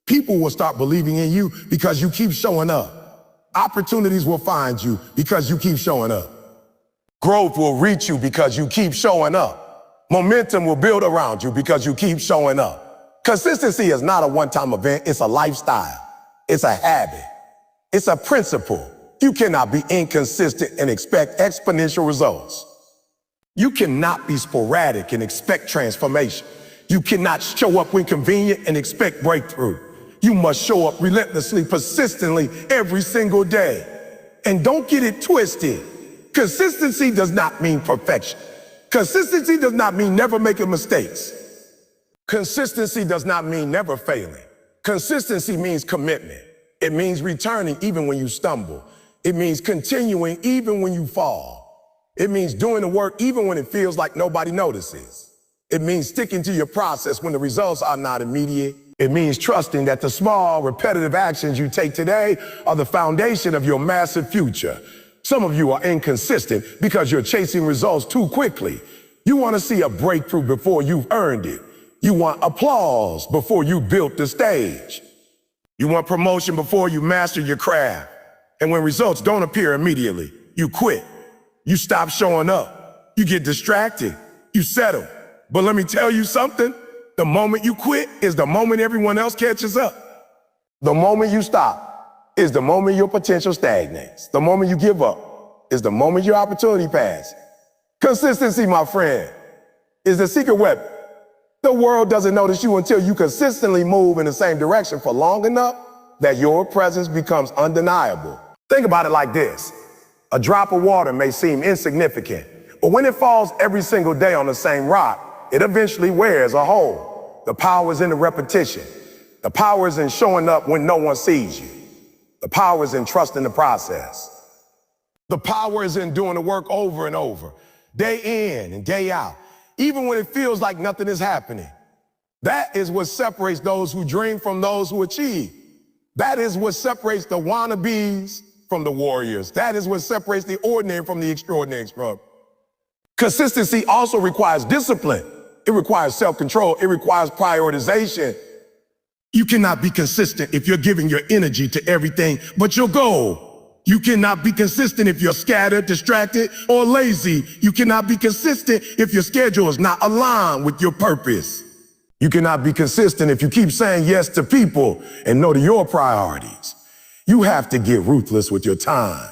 People will start believing in you because you keep showing up. Opportunities will find you because you keep showing up. Growth will reach you because you keep showing up. Momentum will build around you because you keep showing up. Consistency is not a one-time event. It's a lifestyle. It's a habit. It's a principle. You cannot be inconsistent and expect exponential results. You cannot be sporadic and expect transformation. You cannot show up when convenient and expect breakthrough. You must show up relentlessly, persistently, every single day. And don't get it twisted. Consistency does not mean perfection. Consistency does not mean never making mistakes. Consistency does not mean never failing. Consistency means commitment. It means returning even when you stumble. It means continuing even when you fall. It means doing the work even when it feels like nobody notices. It means sticking to your process when the results are not immediate. It means trusting that the small, repetitive actions you take today are the foundation of your massive future. Some of you are inconsistent because you're chasing results too quickly. You want to see a breakthrough before you've earned it. You want applause before you built the stage. You want promotion before you master your craft. And when results don't appear immediately, you quit. You stop showing up. You get distracted. You settle. But let me tell you something. The moment you quit is the moment everyone else catches up. The moment you stop is the moment your potential stagnates. The moment you give up is the moment your opportunity passes. Consistency, my friend, is the secret weapon. The world doesn't notice you until you consistently move in the same direction for long enough that your presence becomes undeniable. Think about it like this. A drop of water may seem insignificant, but when it falls every single day on the same rock, it eventually wears a hole. The power is in the repetition. The power is in showing up when no one sees you. The power is in trusting the process. The power is in doing the work over and over, day in and day out, even when it feels like nothing is happening. That is what separates those who dream from those who achieve. That is what separates the wannabes from the warriors. That is what separates the ordinary from the extraordinary. Consistency also requires discipline. It requires self-control. It requires prioritization. You cannot be consistent if you're giving your energy to everything but your goal. You cannot be consistent if you're scattered, distracted, or lazy. You cannot be consistent if your schedule is not aligned with your purpose. You cannot be consistent if you keep saying yes to people and no to your priorities. You have to get ruthless with your time.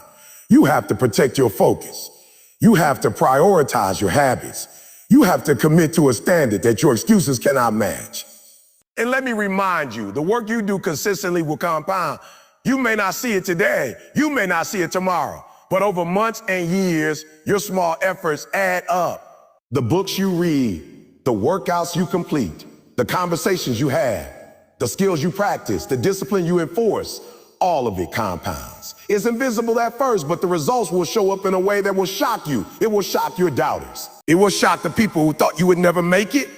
You have to protect your focus. You have to prioritize your habits. You have to commit to a standard that your excuses cannot match. And let me remind you, the work you do consistently will compound. You may not see it today. You may not see it tomorrow. But over months and years, your small efforts add up. The books you read, the workouts you complete, the conversations you have, the skills you practice, the discipline you enforce, all of it compounds. It's invisible at first, but the results will show up in a way that will shock you. It will shock your doubters. It will shock the people who thought you would never make it,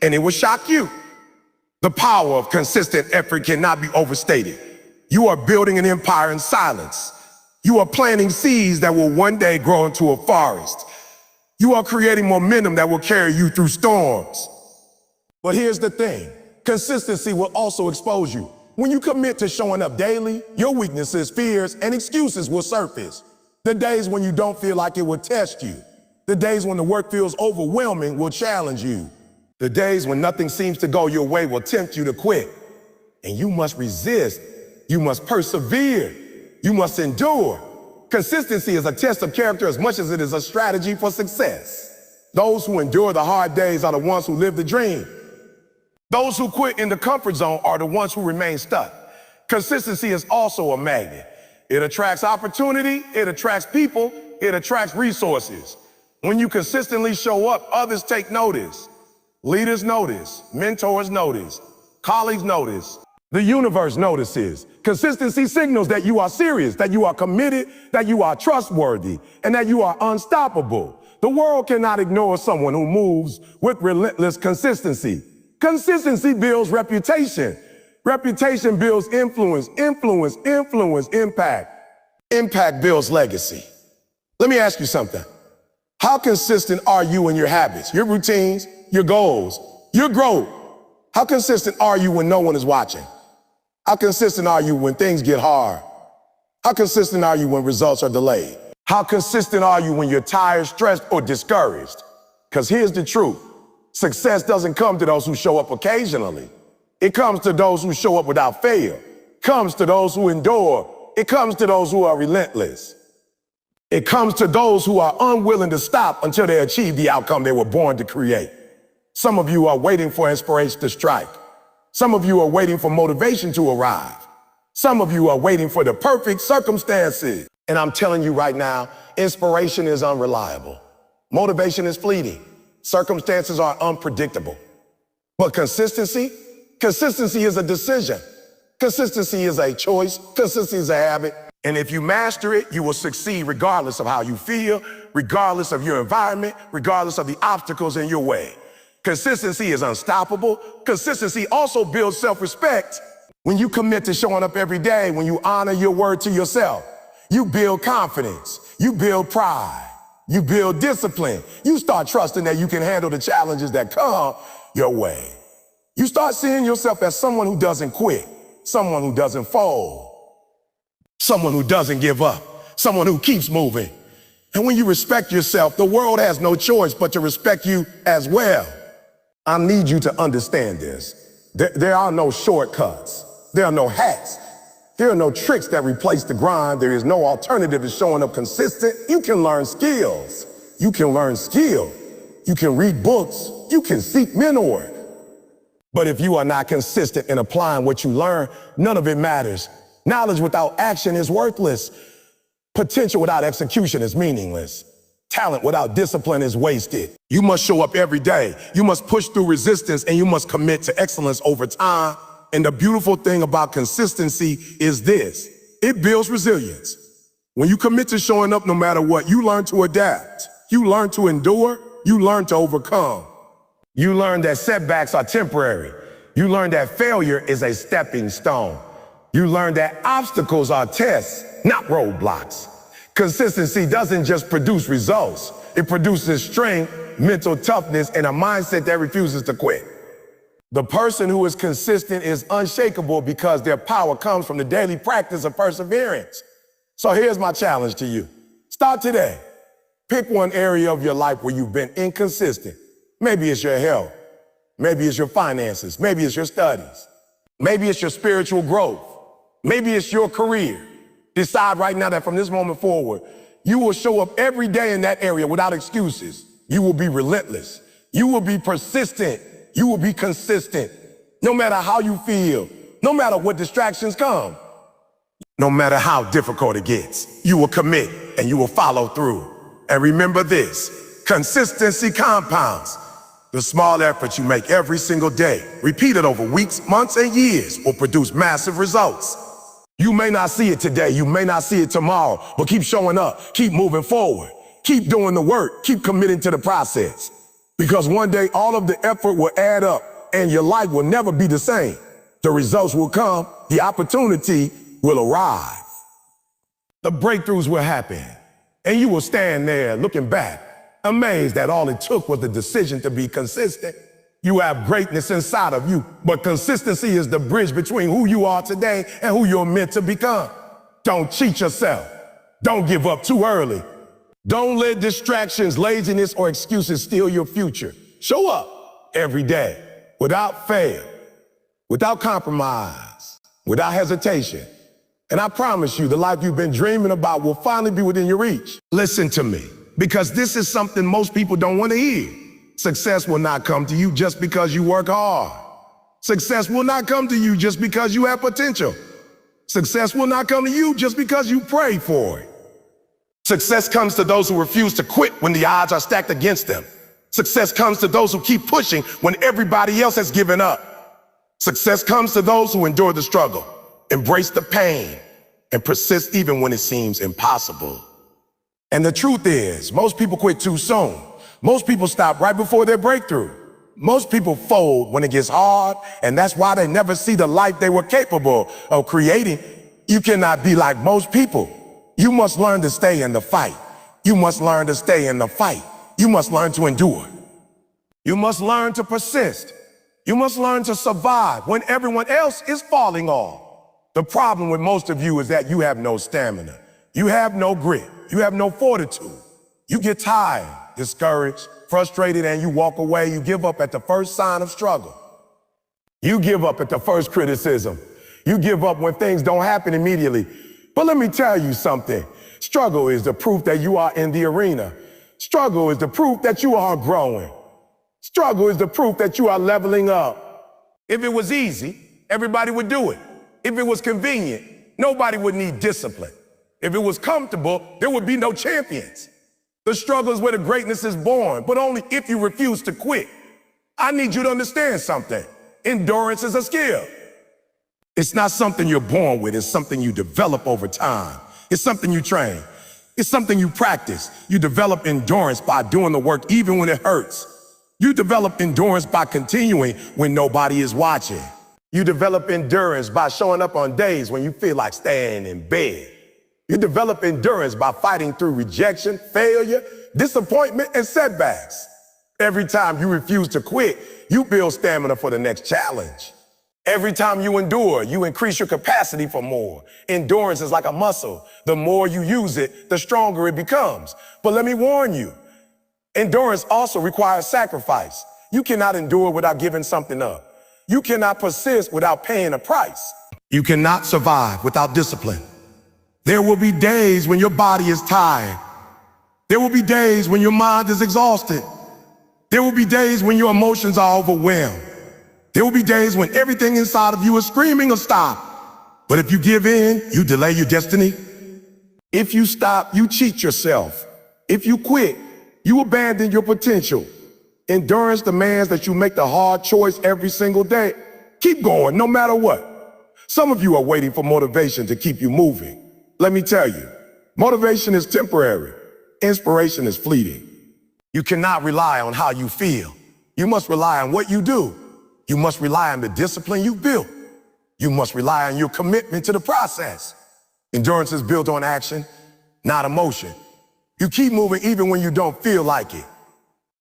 and it will shock you. The power of consistent effort cannot be overstated. You are building an empire in silence. You are planting seeds that will one day grow into a forest. You are creating momentum that will carry you through storms. But here's the thing. Consistency will also expose you. When you commit to showing up daily, your weaknesses, fears, and excuses will surface. The days when you don't feel like it will test you. The days when the work feels overwhelming will challenge you. The days when nothing seems to go your way will tempt you to quit. And you must resist. You must persevere. You must endure. Consistency is a test of character as much as it is a strategy for success. Those who endure the hard days are the ones who live the dream. Those who quit in the comfort zone are the ones who remain stuck. Consistency is also a magnet. It attracts opportunity, it attracts people, it attracts resources. When you consistently show up, others take notice. Leaders notice, mentors notice, colleagues notice. The universe notices. Consistency signals that you are serious, that you are committed, that you are trustworthy, and that you are unstoppable. The world cannot ignore someone who moves with relentless consistency. Consistency builds reputation. Reputation builds influence. Influence, impact. Impact builds legacy. Let me ask you something. How consistent are you in your habits, your routines, your goals, your growth? How consistent are you when no one is watching? How consistent are you when things get hard? How consistent are you when results are delayed? How consistent are you when you're tired, stressed, or discouraged? Because here's the truth. Success doesn't come to those who show up occasionally. It comes to those who show up without fail. It comes to those who endure. It comes to those who are relentless. It comes to those who are unwilling to stop until they achieve the outcome they were born to create. Some of you are waiting for inspiration to strike. Some of you are waiting for motivation to arrive. Some of you are waiting for the perfect circumstances. And I'm telling you right now, inspiration is unreliable. Motivation is fleeting. Circumstances are unpredictable. But consistency is a decision. Consistency is a choice. Consistency is a habit. And if you master it, you will succeed regardless of how you feel, regardless of your environment, regardless of the obstacles in your way. Consistency is unstoppable. Consistency also builds self-respect. When you commit to showing up every day, when you honor your word to yourself, you build confidence, you build pride, you build discipline. You start trusting that you can handle the challenges that come your way. You start seeing yourself as someone who doesn't quit, someone who doesn't fold, someone who doesn't give up, someone who keeps moving. And when you respect yourself, the world has no choice but to respect you as well. I need you to understand this. There are no shortcuts. There are no hacks. There are no tricks that replace the grind. There is no alternative to showing up consistent. You can learn skills. You can learn skill. You can read books. You can seek mentor. But if you are not consistent in applying what you learn, none of it matters. Knowledge without action is worthless. Potential without execution is meaningless. Talent without discipline is wasted. You must show up every day. You must push through resistance, and you must commit to excellence over time. And the beautiful thing about consistency is this: it builds resilience. When you commit to showing up no matter what, you learn to adapt. You learn to endure. You learn to overcome. You learn that setbacks are temporary. You learn that failure is a stepping stone. You learn that obstacles are tests, not roadblocks. Consistency doesn't just produce results. It produces strength, mental toughness, and a mindset that refuses to quit. The person who is consistent is unshakable because their power comes from the daily practice of perseverance. So here's my challenge to you. Start today. Pick one area of your life where you've been inconsistent. Maybe it's your health. Maybe it's your finances. Maybe it's your studies. Maybe it's your spiritual growth. Maybe it's your career. Decide right now that from this moment forward, you will show up every day in that area without excuses. You will be relentless. You will be persistent. You will be consistent. No matter how you feel, no matter what distractions come, no matter how difficult it gets, you will commit and you will follow through. And remember this: consistency compounds. The small efforts you make every single day, repeated over weeks, months, and years, will produce massive results. You may not see it today, you may not see it tomorrow, but keep showing up, keep moving forward, keep doing the work, keep committing to the process. Because one day all of the effort will add up and your life will never be the same. The results will come, the opportunity will arrive. The breakthroughs will happen, and you will stand there looking back, amazed that all it took was the decision to be consistent. You have greatness inside of you, but consistency is the bridge between who you are today and who you're meant to become. Don't cheat yourself. Don't give up too early. Don't let distractions, laziness, or excuses steal your future. Show up every day without fail, without compromise, without hesitation. And I promise you, the life you've been dreaming about will finally be within your reach. Listen to me, because this is something most people don't want to hear. Success will not come to you just because you work hard. Success will not come to you just because you have potential. Success will not come to you just because you pray for it. Success comes to those who refuse to quit when the odds are stacked against them. Success comes to those who keep pushing when everybody else has given up. Success comes to those who endure the struggle, embrace the pain, and persist even when it seems impossible. And the truth is, most people quit too soon. Most people stop right before their breakthrough. Most people fold when it gets hard, and that's why they never see the life they were capable of creating. You cannot be like most people. You must learn to stay in the fight. You must learn to stay in the fight. You must learn to endure. You must learn to persist. You must learn to survive when everyone else is falling off. The problem with most of you is that you have no stamina. You have no grit. You have no fortitude. You get tired, discouraged, frustrated, and you walk away. You give up at the first sign of struggle. You give up at the first criticism. You give up when things don't happen immediately. But let me tell you something. Struggle is the proof that you are in the arena. Struggle is the proof that you are growing. Struggle is the proof that you are leveling up. If it was easy, everybody would do it. If it was convenient, nobody would need discipline. If it was comfortable, there would be no champions. The struggle is where the greatness is born, but only if you refuse to quit. I need you to understand something. Endurance is a skill. It's not something you're born with. It's something you develop over time. It's something you train. It's something you practice. You develop endurance by doing the work even when it hurts. You develop endurance by continuing when nobody is watching. You develop endurance by showing up on days when you feel like staying in bed. You develop endurance by fighting through rejection, failure, disappointment, and setbacks. Every time you refuse to quit, you build stamina for the next challenge. Every time you endure, you increase your capacity for more. Endurance is like a muscle. The more you use it, the stronger it becomes. But let me warn you, endurance also requires sacrifice. You cannot endure without giving something up. You cannot persist without paying a price. You cannot survive without discipline. There will be days when your body is tired. There will be days when your mind is exhausted. There will be days when your emotions are overwhelmed. There will be days when everything inside of you is screaming or stop. But if you give in, you delay your destiny. If you stop, you cheat yourself. If you quit, you abandon your potential. Endurance demands that you make the hard choice every single day. Keep going, no matter what. Some of you are waiting for motivation to keep you moving. Let me tell you, motivation is temporary. Inspiration is fleeting. You cannot rely on how you feel. You must rely on what you do. You must rely on the discipline you built. You must rely on your commitment to the process. Endurance is built on action, not emotion. You keep moving even when you don't feel like it.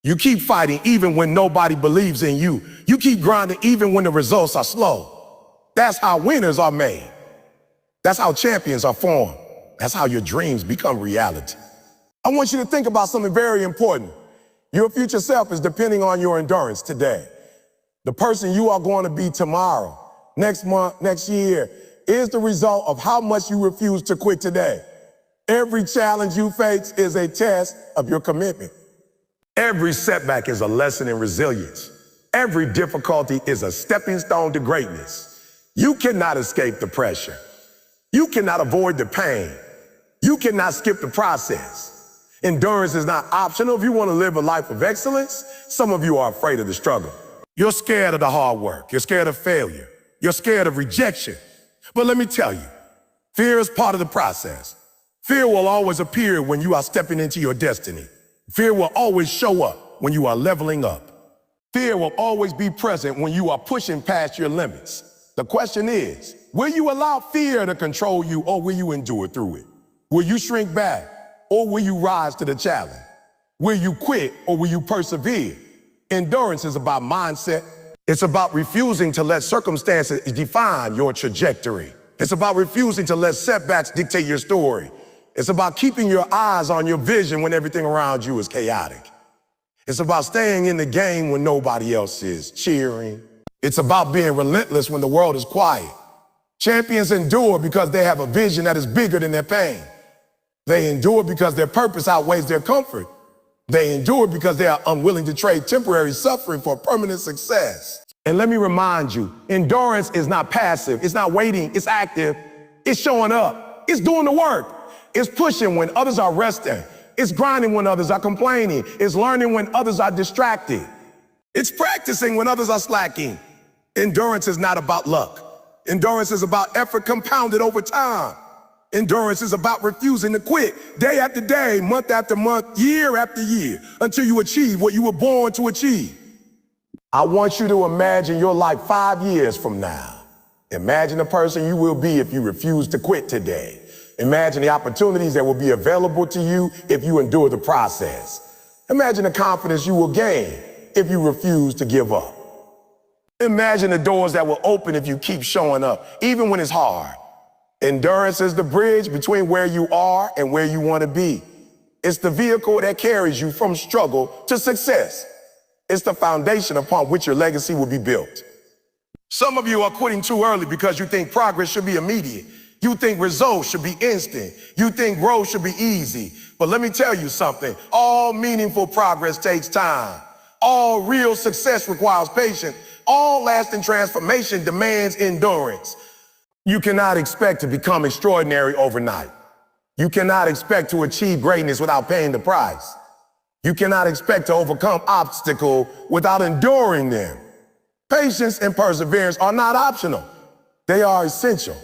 You keep fighting even when nobody believes in you. You keep grinding even when the results are slow. That's how winners are made. That's how champions are formed. That's how your dreams become reality. I want you to think about something very important. Your future self is depending on your endurance today. The person you are going to be tomorrow, next month, next year, is the result of how much you refuse to quit today. Every challenge you face is a test of your commitment. Every setback is a lesson in resilience. Every difficulty is a stepping stone to greatness. You cannot escape the pressure. You cannot avoid the pain. You cannot skip the process. Endurance is not optional if you want to live a life of excellence. Some of you are afraid of the struggle. You're scared of the hard work. You're scared of failure. You're scared of rejection. But let me tell you, fear is part of the process. Fear will always appear when you are stepping into your destiny. Fear will always show up when you are leveling up. Fear will always be present when you are pushing past your limits. The question is, will you allow fear to control you, or will you endure through it? Will you shrink back, or will you rise to the challenge? Will you quit, or will you persevere? Endurance is about mindset. It's about refusing to let circumstances define your trajectory. It's about refusing to let setbacks dictate your story. It's about keeping your eyes on your vision when everything around you is chaotic. It's about staying in the game when nobody else is cheering. It's about being relentless when the world is quiet. Champions endure because they have a vision that is bigger than their pain. They endure because their purpose outweighs their comfort. They endure because they are unwilling to trade temporary suffering for permanent success. And let me remind you, endurance is not passive. It's not waiting. It's active. It's showing up. It's doing the work. It's pushing when others are resting. It's grinding when others are complaining. It's learning when others are distracted. It's practicing when others are slacking. Endurance is not about luck. Endurance is about effort compounded over time. Endurance is about refusing to quit day after day, month after month, year after year, until you achieve what you were born to achieve. I want you to imagine your life 5 years from now. Imagine the person you will be if you refuse to quit today. Imagine the opportunities that will be available to you if you endure the process. Imagine the confidence you will gain if you refuse to give up. Imagine the doors that will open if you keep showing up, even when it's hard. Endurance is the bridge between where you are and where you want to be. It's the vehicle that carries you from struggle to success. It's the foundation upon which your legacy will be built. Some of you are quitting too early because you think progress should be immediate. You think results should be instant. You think growth should be easy. But let me tell you something. All meaningful progress takes time. All real success requires patience. All lasting transformation demands endurance. You cannot expect to become extraordinary overnight. You cannot expect to achieve greatness without paying the price. You cannot expect to overcome obstacles without enduring them. Patience and perseverance are not optional. They are essential.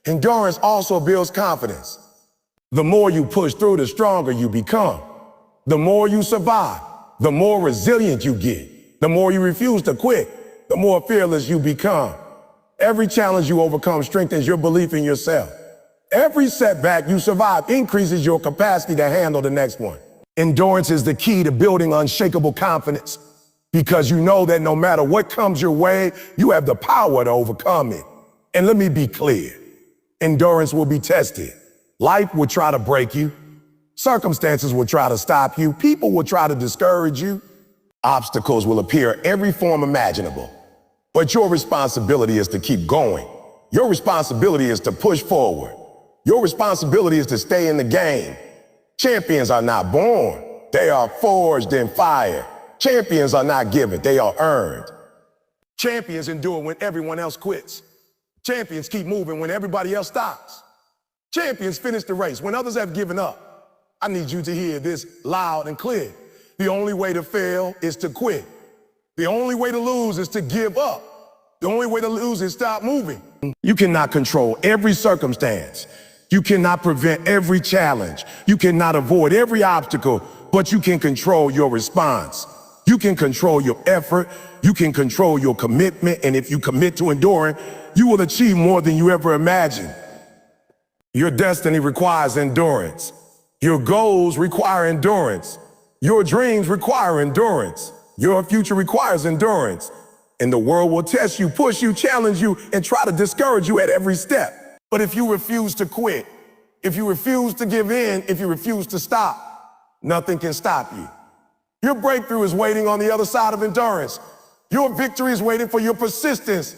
Endurance also builds confidence. The more you push through, the stronger you become. The more you survive, the more resilient you get. The more you refuse to quit, the more fearless you become. Every challenge you overcome strengthens your belief in yourself. Every setback you survive increases your capacity to handle the next one. Endurance is the key to building unshakable confidence because you know that no matter what comes your way, you have the power to overcome it. And let me be clear, endurance will be tested. Life will try to break you. Circumstances will try to stop you. People will try to discourage you. Obstacles will appear every form imaginable. But your responsibility is to keep going. Your responsibility is to push forward. Your responsibility is to stay in the game. Champions are not born. They are forged in fire. Champions are not given. They are earned. Champions endure when everyone else quits. Champions keep moving when everybody else stops. Champions finish the race when others have given up. I need you to hear this loud and clear. The only way to fail is to quit. The only way to lose is to give up. The only way to lose is stop moving. You cannot control every circumstance. You cannot prevent every challenge. You cannot avoid every obstacle, but you can control your response. You can control your effort. You can control your commitment. And if you commit to enduring, you will achieve more than you ever imagined. Your destiny requires endurance. Your goals require endurance. Your dreams require endurance. Your future requires endurance. And the world will test you, push you, challenge you, and try to discourage you at every step. But if you refuse to quit, if you refuse to give in, if you refuse to stop, nothing can stop you. Your breakthrough is waiting on the other side of endurance. Your victory is waiting for your persistence.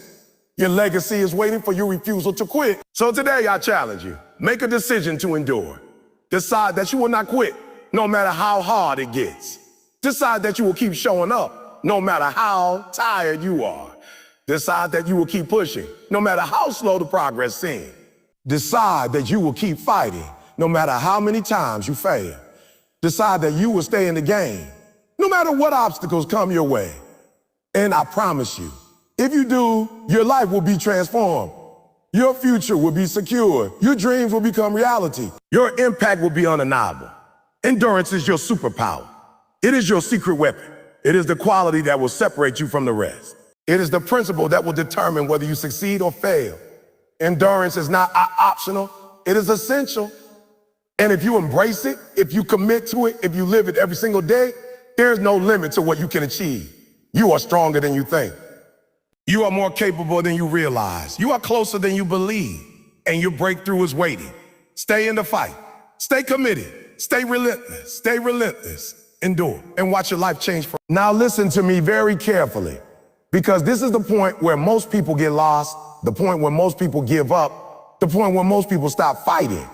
Your legacy is waiting for your refusal to quit. So today I challenge you, make a decision to endure. Decide that you will not quit, no matter how hard it gets. Decide that you will keep showing up, no matter how tired you are. Decide that you will keep pushing, no matter how slow the progress seems. Decide that you will keep fighting, no matter how many times you fail. Decide that you will stay in the game, no matter what obstacles come your way. And I promise you, if you do, your life will be transformed. Your future will be secure. Your dreams will become reality. Your impact will be undeniable. Endurance is your superpower. It is your secret weapon. It is the quality that will separate you from the rest. It is the principle that will determine whether you succeed or fail. Endurance is not optional. It is essential. And if you embrace it, if you commit to it, if you live it every single day, there is no limit to what you can achieve. You are stronger than you think. You are more capable than you realize. You are closer than you believe. And your breakthrough is waiting. Stay in the fight. Stay committed. Stay relentless. Stay relentless. Endure and watch your life change. Now listen to me very carefully, because this is the point where most people get lost, the point where most people give up, the point where most people stop fighting.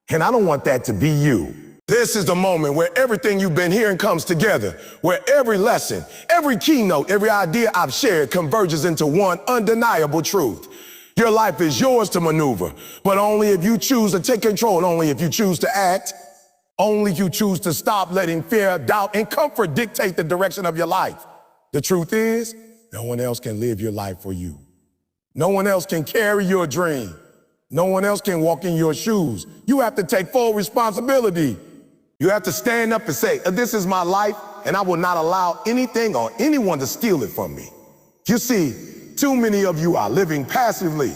And I don't want that to be you. This is the moment where everything you've been hearing comes together, where every lesson, every keynote, every idea I've shared converges into one undeniable truth. Your life is yours to maneuver, but only if you choose to take control, only if you choose to act, only if you choose to stop letting fear, doubt, and comfort dictate the direction of your life. The truth is, no one else can live your life for you. No one else can carry your dream. No one else can walk in your shoes. You have to take full responsibility. You have to stand up and say, this is my life, and I will not allow anything or anyone to steal it from me. You see, too many of you are living passively.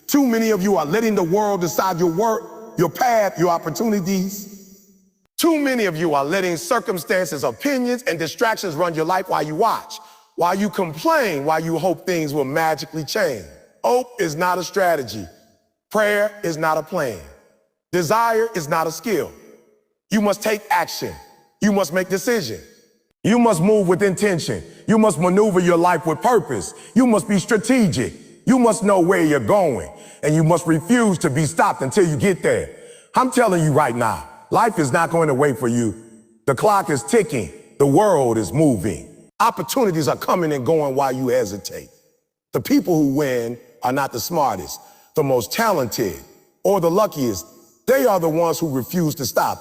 Too many of you are letting the world decide your work, your path, your opportunities. Too many of you are letting circumstances, opinions, and distractions run your life while you watch, while you complain, while you hope things will magically change. Hope is not a strategy. Prayer is not a plan. Desire is not a skill. You must take action. You must make decisions. You must move with intention. You must maneuver your life with purpose. You must be strategic. You must know where you're going, and you must refuse to be stopped until you get there. I'm telling you right now, life is not going to wait for you. The clock is ticking. The world is moving. Opportunities are coming and going while you hesitate. The people who win are not the smartest, the most talented, or the luckiest. They are the ones who refuse to stop,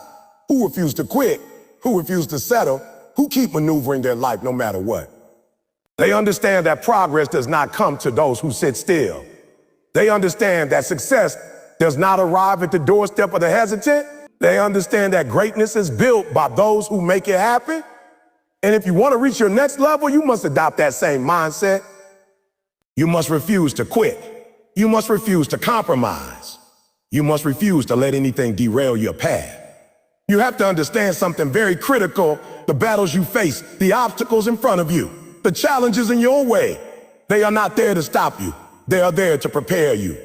who refuse to quit, who refuse to settle, who keep maneuvering their life no matter what. They understand that progress does not come to those who sit still. They understand that success does not arrive at the doorstep of the hesitant. They understand that greatness is built by those who make it happen. And if you want to reach your next level, you must adopt that same mindset. You must refuse to quit. You must refuse to compromise. You must refuse to let anything derail your path. You have to understand something very critical: the battles you face, the obstacles in front of you, the challenges in your way. They are not there to stop you. They are there to prepare you.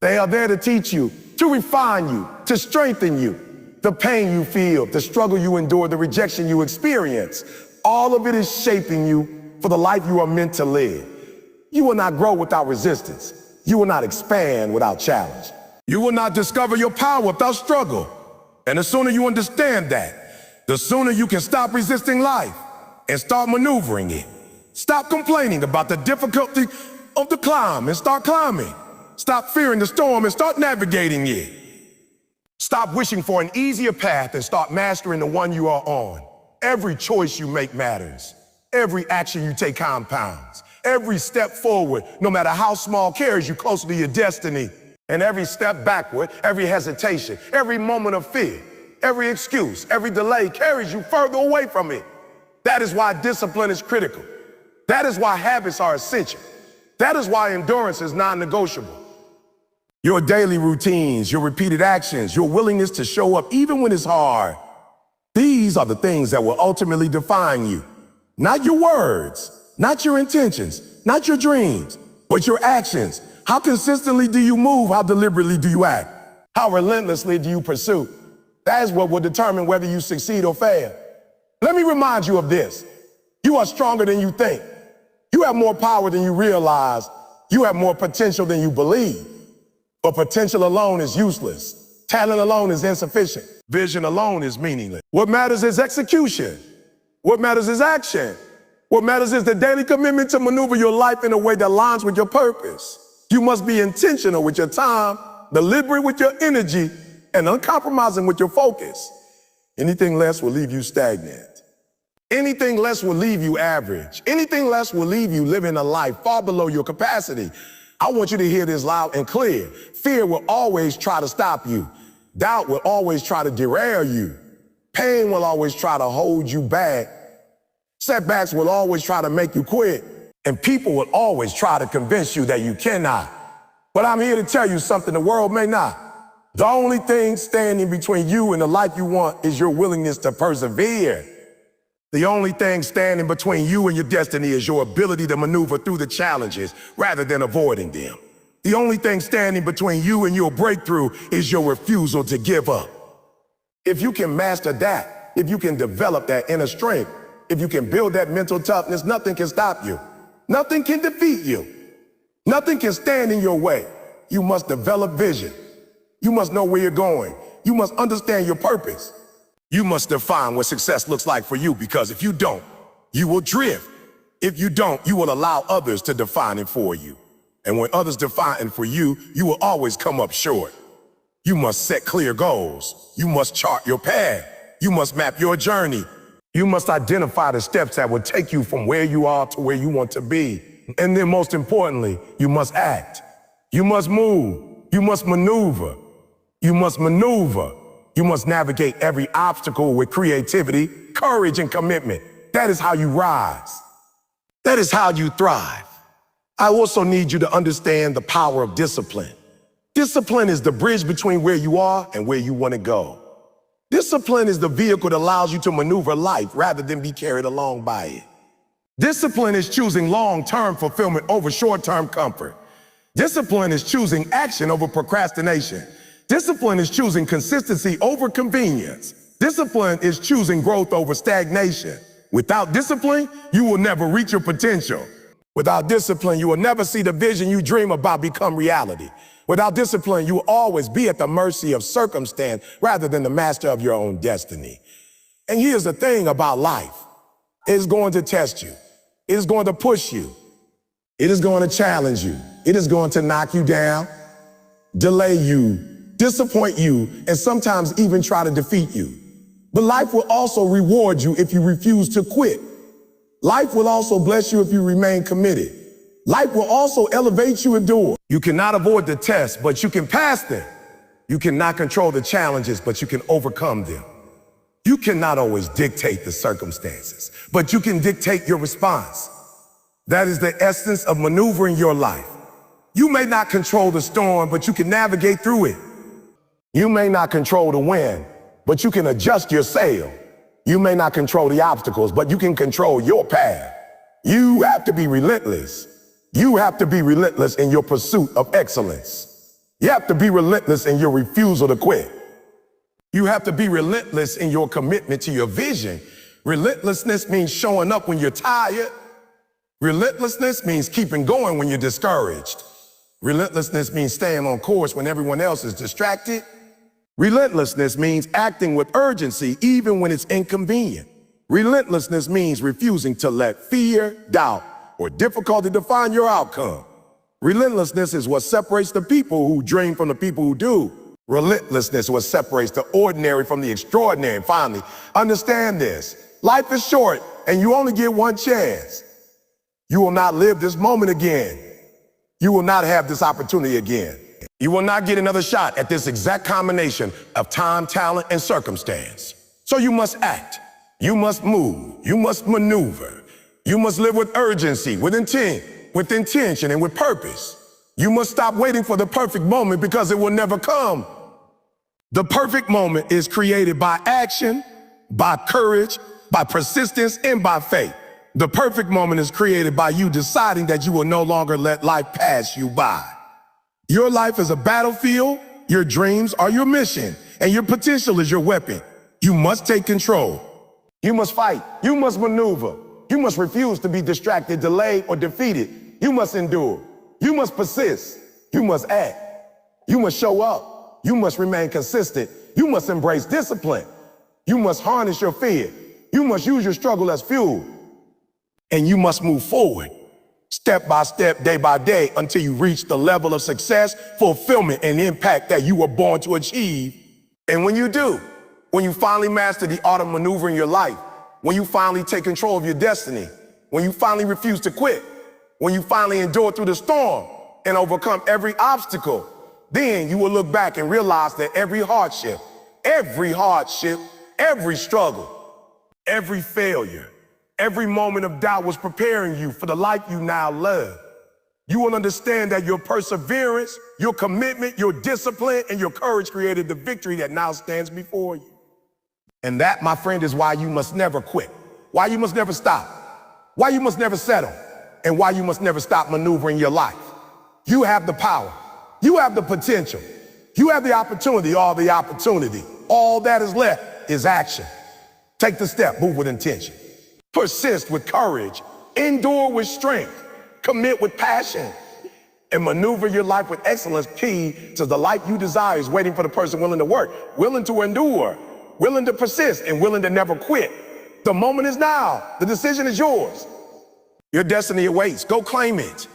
They are there to teach you, to refine you, to strengthen you. The pain you feel, the struggle you endure, the rejection you experience, all of it is shaping you for the life you are meant to live. You will not grow without resistance. You will not expand without challenge. You will not discover your power without struggle. And the sooner you understand that, the sooner you can stop resisting life and start maneuvering it. Stop complaining about the difficulty of the climb and start climbing. Stop fearing the storm and start navigating it. Stop wishing for an easier path and start mastering the one you are on. Every choice you make matters. Every action you take compounds. Every step forward, no matter how small, carries you closer to your destiny. And every step backward, every hesitation, every moment of fear, every excuse, every delay carries you further away from it. That is why discipline is critical. That is why habits are essential. That is why endurance is non-negotiable. Your daily routines, your repeated actions, your willingness to show up even when it's hard. These are the things that will ultimately define you. Not your words, not your intentions, not your dreams, but your actions. How consistently do you move? How deliberately do you act? How relentlessly do you pursue? That is what will determine whether you succeed or fail. Let me remind you of this. You are stronger than you think. You have more power than you realize. You have more potential than you believe. But potential alone is useless. Talent alone is insufficient. Vision alone is meaningless. What matters is execution. What matters is action. What matters is the daily commitment to maneuver your life in a way that aligns with your purpose. You must be intentional with your time, deliberate with your energy, and uncompromising with your focus. Anything less will leave you stagnant. Anything less will leave you average. Anything less will leave you living a life far below your capacity. I want you to hear this loud and clear. Fear will always try to stop you. Doubt will always try to derail you. Pain will always try to hold you back. Setbacks will always try to make you quit. And people will always try to convince you that you cannot. But I'm here to tell you something the world may not. The only thing standing between you and the life you want is your willingness to persevere. The only thing standing between you and your destiny is your ability to maneuver through the challenges rather than avoiding them. The only thing standing between you and your breakthrough is your refusal to give up. If you can master that, if you can develop that inner strength, if you can build that mental toughness, nothing can stop you. Nothing can defeat you. Nothing can stand in your way. You must develop vision. You must know where you're going. You must understand your purpose. You must define what success looks like for you, because if you don't, you will drift. If you don't, you will allow others to define it for you. And when others define it for you, you will always come up short. You must set clear goals. You must chart your path. You must map your journey. You must identify the steps that will take you from where you are to where you want to be. And then most importantly, you must act. You must move. You must maneuver. You must maneuver. You must navigate every obstacle with creativity, courage, and commitment. That is how you rise. That is how you thrive. I also need you to understand the power of discipline. Discipline is the bridge between where you are and where you want to go. Discipline is the vehicle that allows you to maneuver life rather than be carried along by it. Discipline is choosing long-term fulfillment over short-term comfort. Discipline is choosing action over procrastination. Discipline is choosing consistency over convenience. Discipline is choosing growth over stagnation. Without discipline, you will never reach your potential. Without discipline, you will never see the vision you dream about become reality. Without discipline, you will always be at the mercy of circumstance rather than the master of your own destiny. And here's the thing about life. It is going to test you. It is going to push you. It is going to challenge you. It is going to knock you down, delay you, disappoint you, and sometimes even try to defeat you. But life will also reward you if you refuse to quit. Life will also bless you if you remain committed. Life will also elevate you and endure. You cannot avoid the tests, but you can pass them. You cannot control the challenges, but you can overcome them. You cannot always dictate the circumstances, but you can dictate your response. That is the essence of maneuvering your life. You may not control the storm, but you can navigate through it. You may not control the wind, but you can adjust your sail. You may not control the obstacles, but you can control your path. You have to be relentless. You have to be relentless in your pursuit of excellence. You have to be relentless in your refusal to quit. You have to be relentless in your commitment to your vision. Relentlessness means showing up when you're tired. Relentlessness means keeping going when you're discouraged. Relentlessness means staying on course when everyone else is distracted. Relentlessness means acting with urgency even when it's inconvenient. Relentlessness means refusing to let fear, doubt, or difficulty define your outcome. Relentlessness is what separates the people who dream from the people who do. Relentlessness is what separates the ordinary from the extraordinary. And finally, understand this. Life is short and you only get one chance. You will not live this moment again. You will not have this opportunity again. You will not get another shot at this exact combination of time, talent, and circumstance. So you must act. You must move. You must maneuver. You must live with urgency, with intent, with intention, and with purpose. You must stop waiting for the perfect moment because it will never come. The perfect moment is created by action, by courage, by persistence, and by faith. The perfect moment is created by you deciding that you will no longer let life pass you by. Your life is a battlefield, your dreams are your mission, and your potential is your weapon. You must take control. You must fight. You must maneuver. You must refuse to be distracted, delayed, or defeated. You must endure. You must persist. You must act. You must show up. You must remain consistent. You must embrace discipline. You must harness your fear. You must use your struggle as fuel. And you must move forward, step by step, day by day, until you reach the level of success, fulfillment, and impact that you were born to achieve. And when you do, when you finally master the art of maneuvering your life, when you finally take control of your destiny, when you finally refuse to quit, when you finally endure through the storm and overcome every obstacle, then you will look back and realize that every hardship, every struggle, every failure, every moment of doubt was preparing you for the life you now love. You will understand that your perseverance, your commitment, your discipline, and your courage created the victory that now stands before you. And that, my friend, is why you must never quit, why you must never stop, why you must never settle, and why you must never stop maneuvering your life. You have the power. You have the potential. You have the opportunity, all the opportunity. All that is left is action. Take the step, move with intention. Persist with courage, endure with strength, commit with passion, and maneuver your life with excellence. Key to the life you desire is waiting for the person willing to work, willing to endure, willing to persist, and willing to never quit. The moment is now. The decision is yours. Your destiny awaits. Go claim it.